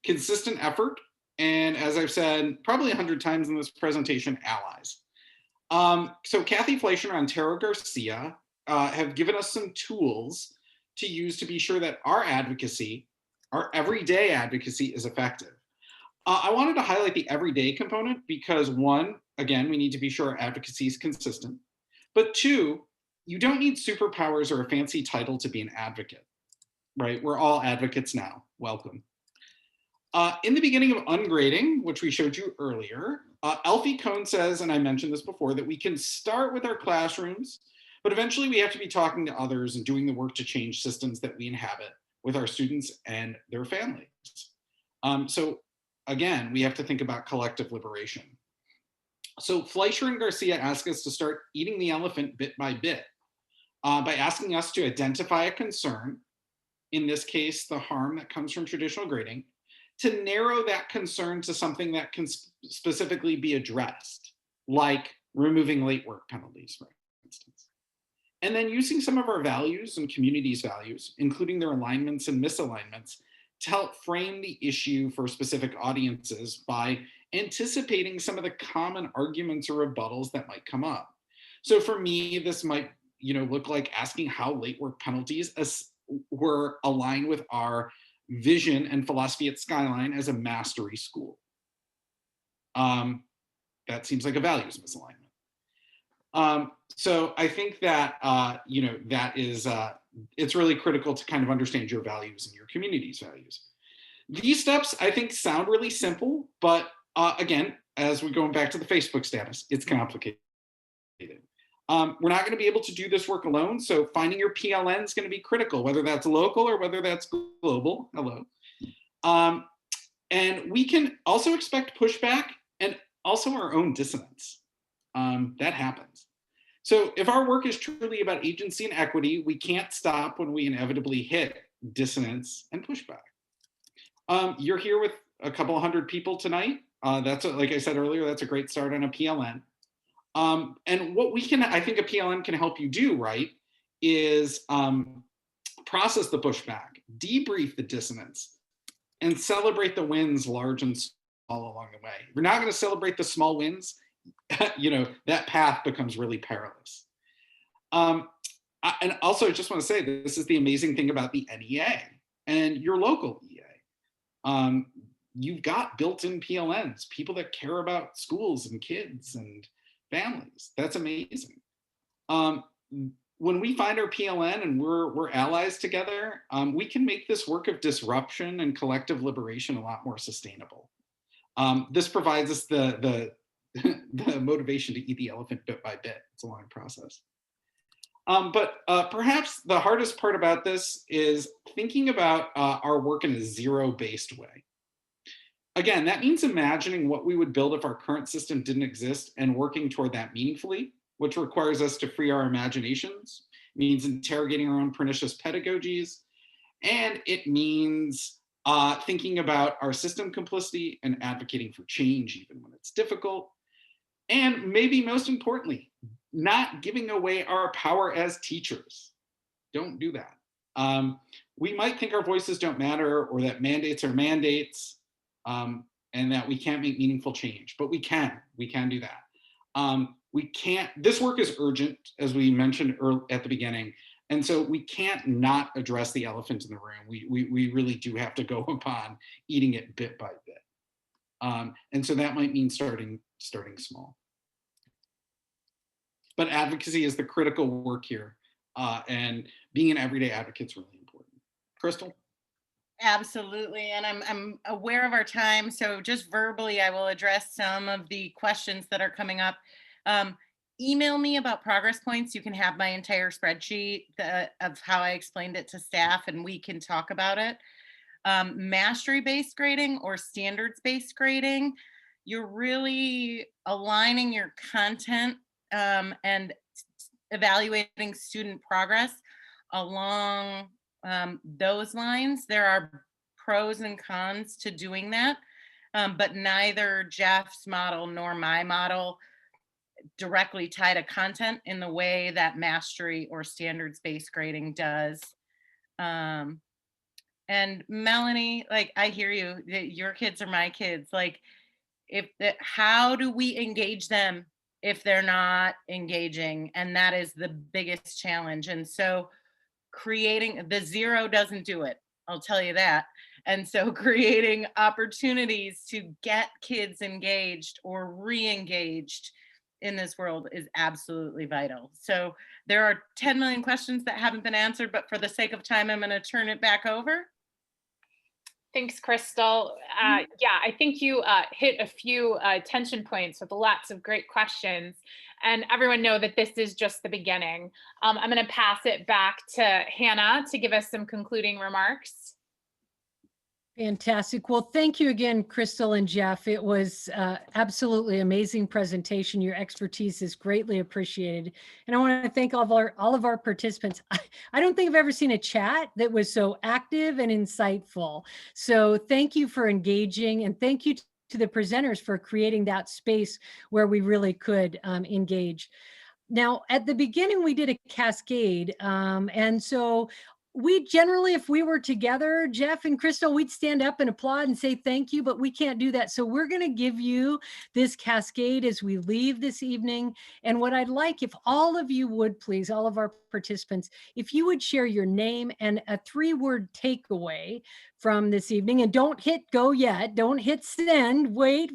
consistent effort, and as I've said probably 100 times in this presentation, allies. So Kathy Fleischer and Tara Garcia have given us some tools to use to be sure that our advocacy, our everyday advocacy, is effective. I wanted to highlight the everyday component because one, again, we need to be sure our advocacy is consistent. But two, you don't need superpowers or a fancy title to be an advocate, right? We're all advocates now. Welcome. In the beginning of Ungrading, which we showed you earlier, Alfie Kohn says, and I mentioned this before, that we can start with our classrooms, but eventually we have to be talking to others and doing the work to change systems that we inhabit with our students and their families. So again, we have to think about collective liberation. So Fleischer and Garcia ask us to start eating the elephant bit by bit by asking us to identify a concern, in this case, the harm that comes from traditional grading, to narrow that concern to something that can specifically be addressed, like removing late work penalties, for instance. And then using some of our values and community's values, including their alignments and misalignments, to help frame the issue for specific audiences by anticipating some of the common arguments or rebuttals that might come up. So for me, this might look like asking how late work penalties were aligned with our vision and philosophy at Skyline as a mastery school. That seems like a values misalignment. So I think that that is it's really critical to kind of understand your values and your community's values. These steps, I think, sound really simple, but again, as we're going back to the Facebook status, it's complicated. We're not going to be able to do this work alone, so finding your PLN is going to be critical, whether that's local or whether that's global. Hello. And we can also expect pushback and also our own dissonance. That happens. So if our work is truly about agency and equity, we can't stop when we inevitably hit dissonance and pushback. You're here with a couple hundred people tonight. Like I said earlier, that's a great start on a PLN. And what I think a PLN can help you do, right, is process the pushback, debrief the dissonance, and celebrate the wins, large and small, along the way. If you're not going to celebrate the small wins, that path becomes really perilous. And also, I just want to say this is the amazing thing about the NEA and your local EA. You've got built-in PLNs, people that care about schools and kids and families. That's amazing. When we find our PLN and we're allies together, we can make this work of disruption and collective liberation a lot more sustainable. This provides us the motivation to eat the elephant bit by bit. It's a long process. But perhaps the hardest part about this is thinking about our work in a zero-based way. Again, that means imagining what we would build if our current system didn't exist and working toward that meaningfully, which requires us to free our imaginations. It means interrogating our own pernicious pedagogies. And it means thinking about our system complicity and advocating for change, even when it's difficult. And maybe most importantly, not giving away our power as teachers. Don't do that. We might think our voices don't matter or that mandates are mandates. And that we can't make meaningful change, but we can do that. This work is urgent, as we mentioned at the beginning. And so we can't not address the elephant in the room. We really do have to go upon eating it bit by bit. And so that might mean starting small. but advocacy is the critical work here. And being an everyday advocate is really important. Crystal? Absolutely, and I'm aware of our time, so just verbally, I will address some of the questions that are coming up. Email me about progress points. You can have my entire spreadsheet of how I explained it to staff, and we can talk about it. Mastery-based grading or standards-based grading, you're really aligning your content and evaluating student progress along those lines. There are pros and cons to doing that, but neither Jeff's model nor my model directly tie to content in the way that mastery or standards-based grading does. And Melanie, like, I hear you, your kids are my kids. Like, how do we engage them if they're not engaging? And that is the biggest challenge. And so creating the zero doesn't do it, I'll tell you that. And so creating opportunities to get kids engaged or re-engaged in this world is absolutely vital. So there are 10 million questions that haven't been answered, but for the sake of time, I'm going to turn it back over. Thanks, Crystal. Yeah, I think you hit a few tension points with lots of great questions. And everyone know that this is just the beginning. I'm going to pass it back to Hannah to give us some concluding remarks. Fantastic. Well, thank you again, Crystal and Jeff. It was absolutely amazing presentation. Your expertise is greatly appreciated. And I want to thank all of our participants. I don't think I've ever seen a chat that was so active and insightful. So thank you for engaging, and thank you to the presenters for creating that space where we really could engage. Now, at the beginning, we did a cascade. And so we generally, if we were together, Jeff and Crystal, we'd stand up and applaud and say thank you, but we can't do that. So we're going to give you this cascade as we leave this evening. And what I'd like, if all of you would please, all of our participants, if you would share your name and a 3-word takeaway from this evening, and don't hit go yet, don't hit send, wait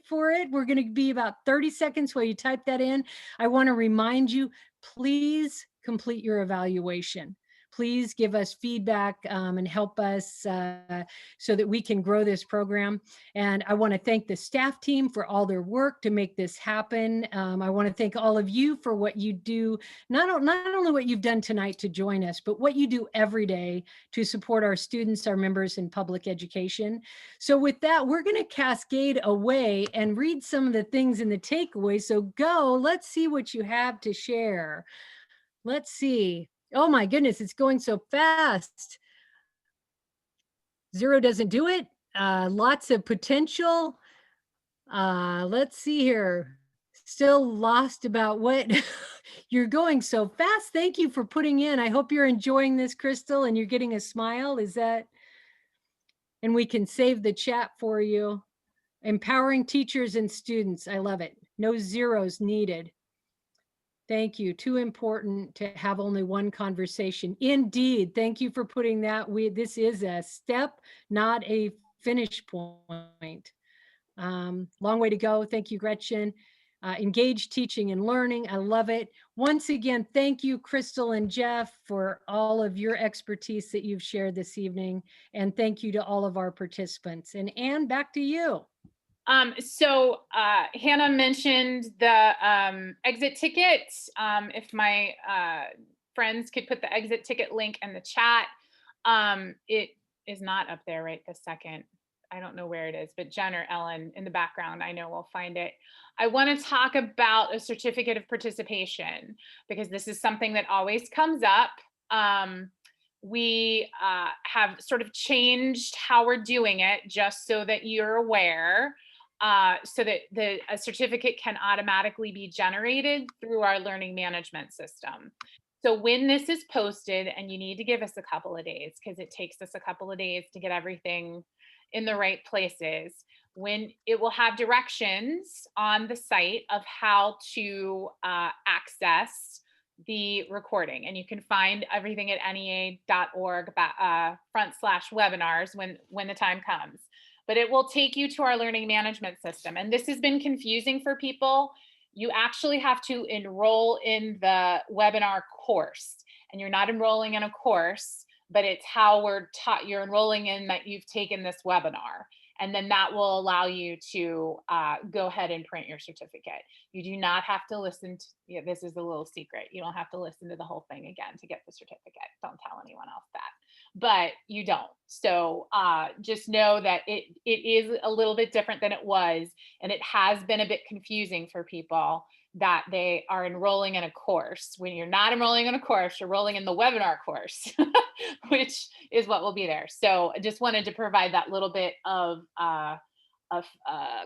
for it. We're going to be about 30 seconds while you type that in. I want to remind you, please complete your evaluation. Please give us feedback and help us so that we can grow this program. And I want to thank the staff team for all their work to make this happen. I want to thank all of you for what you do, not only what you've done tonight to join us, but what you do every day to support our students, our members in public education. So with that, we're going to cascade away and read some of the things in the takeaway. So go, let's see what you have to share. Let's see. Oh my goodness, it's going so fast. Zero doesn't do it. Lots of potential. Let's see here. Still lost about what you're going so fast. Thank you for putting in. I hope you're enjoying this, Crystal, and you're getting a smile. Is that? And we can save the chat for you. Empowering teachers and students. I love it. No zeros needed. Thank you. Too important to have only one conversation. Indeed. Thank you for putting that. This is a step, not a finish point. Long way to go. Thank you, Gretchen. Engaged teaching and learning. I love it. Once again, thank you, Crystal and Jeff, for all of your expertise that you've shared this evening. And thank you to all of our participants. And Anne, back to you. So Hannah mentioned the exit ticket. If my friends could put the exit ticket link in the chat. It is not up there right this second. I don't know where it is, but Jen or Ellen in the background, I know will find it. I want to talk about a certificate of participation because this is something that always comes up. We have sort of changed how we're doing it just so that you're aware. So that a certificate can automatically be generated through our learning management system. So when this is posted, and you need to give us a couple of days because it takes us a couple of days to get everything in the right places, when it will have directions on the site of how to access the recording. And you can find everything at nea.org/webinars when the time comes. But it will take you to our learning management system. And this has been confusing for people. you actually have to enroll in the webinar course. And you're not enrolling in a course, but it's how we're taught. You're enrolling in that you've taken this webinar. And then that will allow you to go ahead and print your certificate. You do not have to listen to, yeah, this is a little secret. You don't have to listen to the whole thing again to get the certificate. Don't tell anyone else that, but you don't. So just know that it is a little bit different than it was. And it has been a bit confusing for people that they are enrolling in a course. When you're not enrolling in a course, you're enrolling in the webinar course, which is what will be there. So I just wanted to provide that little bit of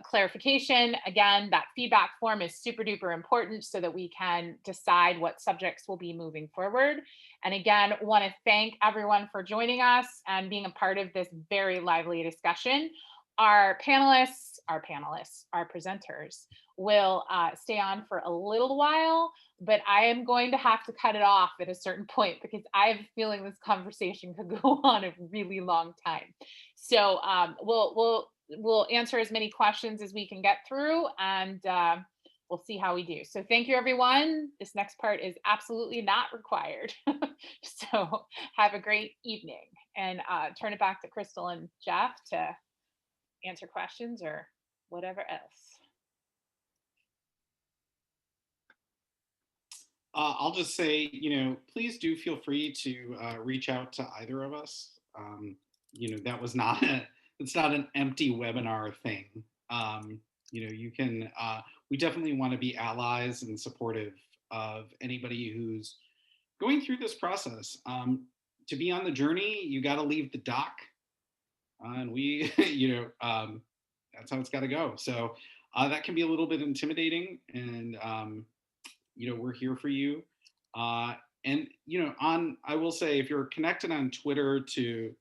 clarification. Again, that feedback form is super duper important so that we can decide what subjects will be moving forward. And again, want to thank everyone for joining us and being a part of this very lively discussion. Our panelists, our presenters will stay on for a little while, but I am going to have to cut it off at a certain point because I have a feeling this conversation could go on a really long time. So we'll answer as many questions as we can get through, and we'll see how we do. So thank you, everyone. This next part is absolutely not required. So have a great evening, and turn it back to Crystal and Jeff to answer questions or whatever else. I'll just say, please do feel free to reach out to either of us. That was not it's not an empty webinar thing. You can, we definitely want to be allies and supportive of anybody who's going through this process. To be on the journey, you got to leave the dock. And we, that's how it's got to go. So that can be a little bit intimidating, and we're here for you. And I will say, if you're connected on Twitter to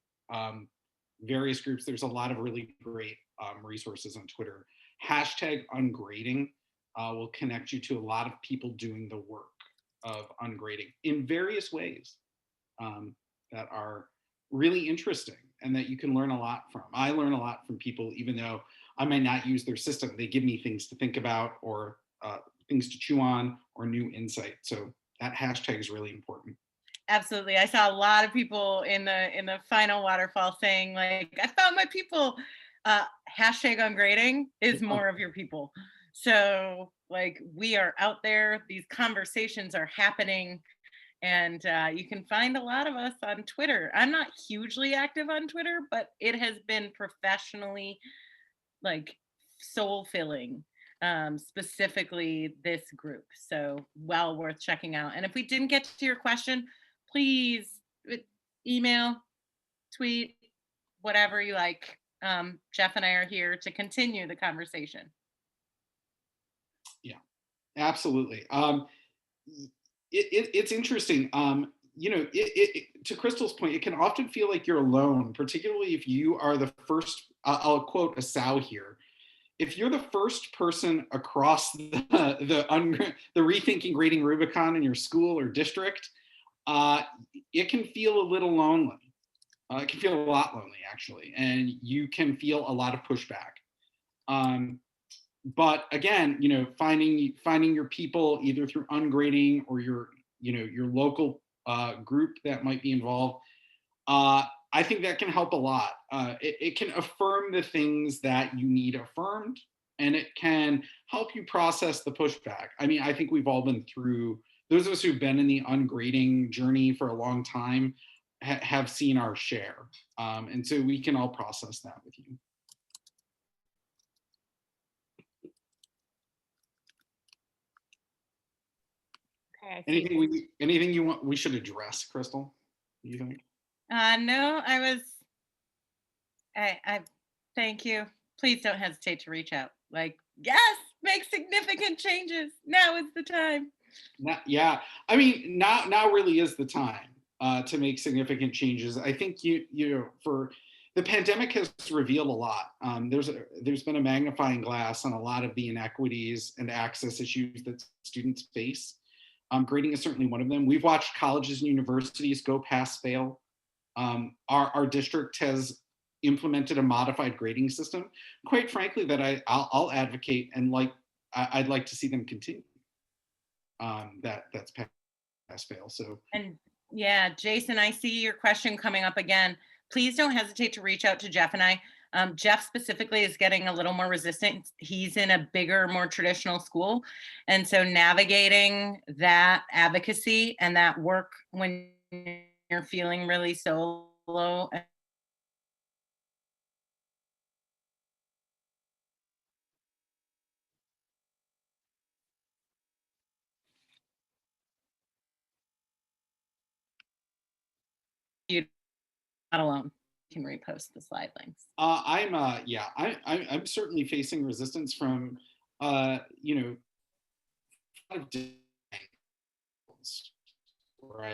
various groups, there's a lot of really great resources on Twitter. #Ungrading will connect you to a lot of people doing the work of ungrading in various ways that are really interesting and that you can learn a lot from. I learn a lot from people, even though I might not use their system. They give me things to think about, or things to chew on, or new insight. So that hashtag is really important. Absolutely. I saw a lot of people in the final waterfall saying, like, I found my people. #Ungrading is more of your people. So like, we are out there, these conversations are happening, and you can find a lot of us on Twitter. I'm not hugely active on Twitter, but it has been professionally, like, soul filling, specifically this group. So well worth checking out. And if we didn't get to your question, please email, tweet, whatever you like. Jeff and I are here to continue the conversation. Yeah, absolutely. It's interesting. To Crystal's point, it can often feel like you're alone, particularly if you are the first, I'll quote a sow here. If you're the first person across the Rethinking Grading Rubicon in your school or district, it can feel a little lonely. It can feel a lot lonely, actually, and you can feel a lot of pushback. But again, finding your people either through ungrading or your local group that might be involved, I think that can help a lot. It can affirm the things that you need affirmed, and it can help you process the pushback. I mean, I think we've all been through, those of us who've been in the ungrading journey for a long time have seen our share. And so we can all process that with you. Okay, anything you want we should address, Crystal, do you think? No, I thank you. Please don't hesitate to reach out. Like, yes, make significant changes. Now is the time. Yeah, I mean, now really is the time to make significant changes. I think for the pandemic has revealed a lot. There's been a magnifying glass on a lot of the inequities and access issues that students face. Grading is certainly one of them. We've watched colleges and universities go pass fail. Our district has implemented a modified grading system, quite frankly, that I'll advocate and like I'd like to see them continue. That's pass fail. So, and yeah, Jason, I see your question coming up again. Please don't hesitate to reach out to Jeff and I. Jeff specifically is getting a little more resistant. He's in a bigger, more traditional school. And so navigating that advocacy and that work when you're feeling really solo. You're not alone. You can repost the slide links. I'm certainly facing resistance from, you know, a lot of different angles, right?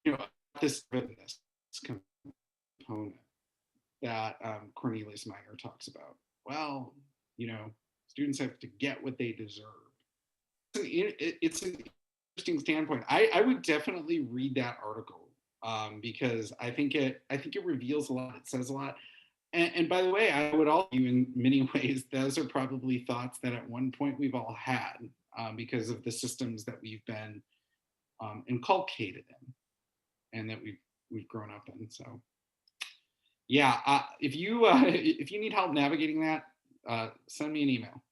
You know, this component that Cornelius Meyer talks about. Well, you know, students have to get what they deserve. It's an interesting standpoint. I would definitely read that article because I think it reveals a lot. It says a lot. And by the way, I would argue in many ways, those are probably thoughts that at one point we've all had because of the systems that we've been inculcated in and that we've grown up in. So yeah, if you need help navigating that, send me an email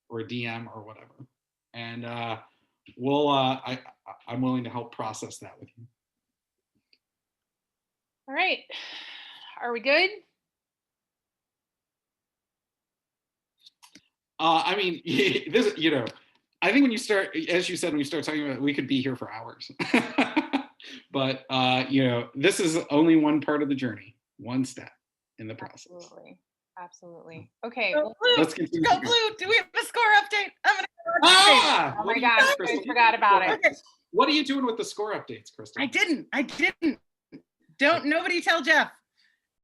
or a DM or whatever. And I'm willing to help process that with you. All right, are we good? I mean, this, you know, I think when you start, as you said, when you start talking about it, we could be here for hours. But, you know, this is only one part of the journey, one step in the process. Absolutely. Absolutely. Okay. Go Well, Blue. Let's continue. Go Blue. Do we have a score update? I'm gonna oh my God, I forgot about it. Okay. What are you doing with the score updates, Kristen? I didn't. Don't nobody tell Jeff.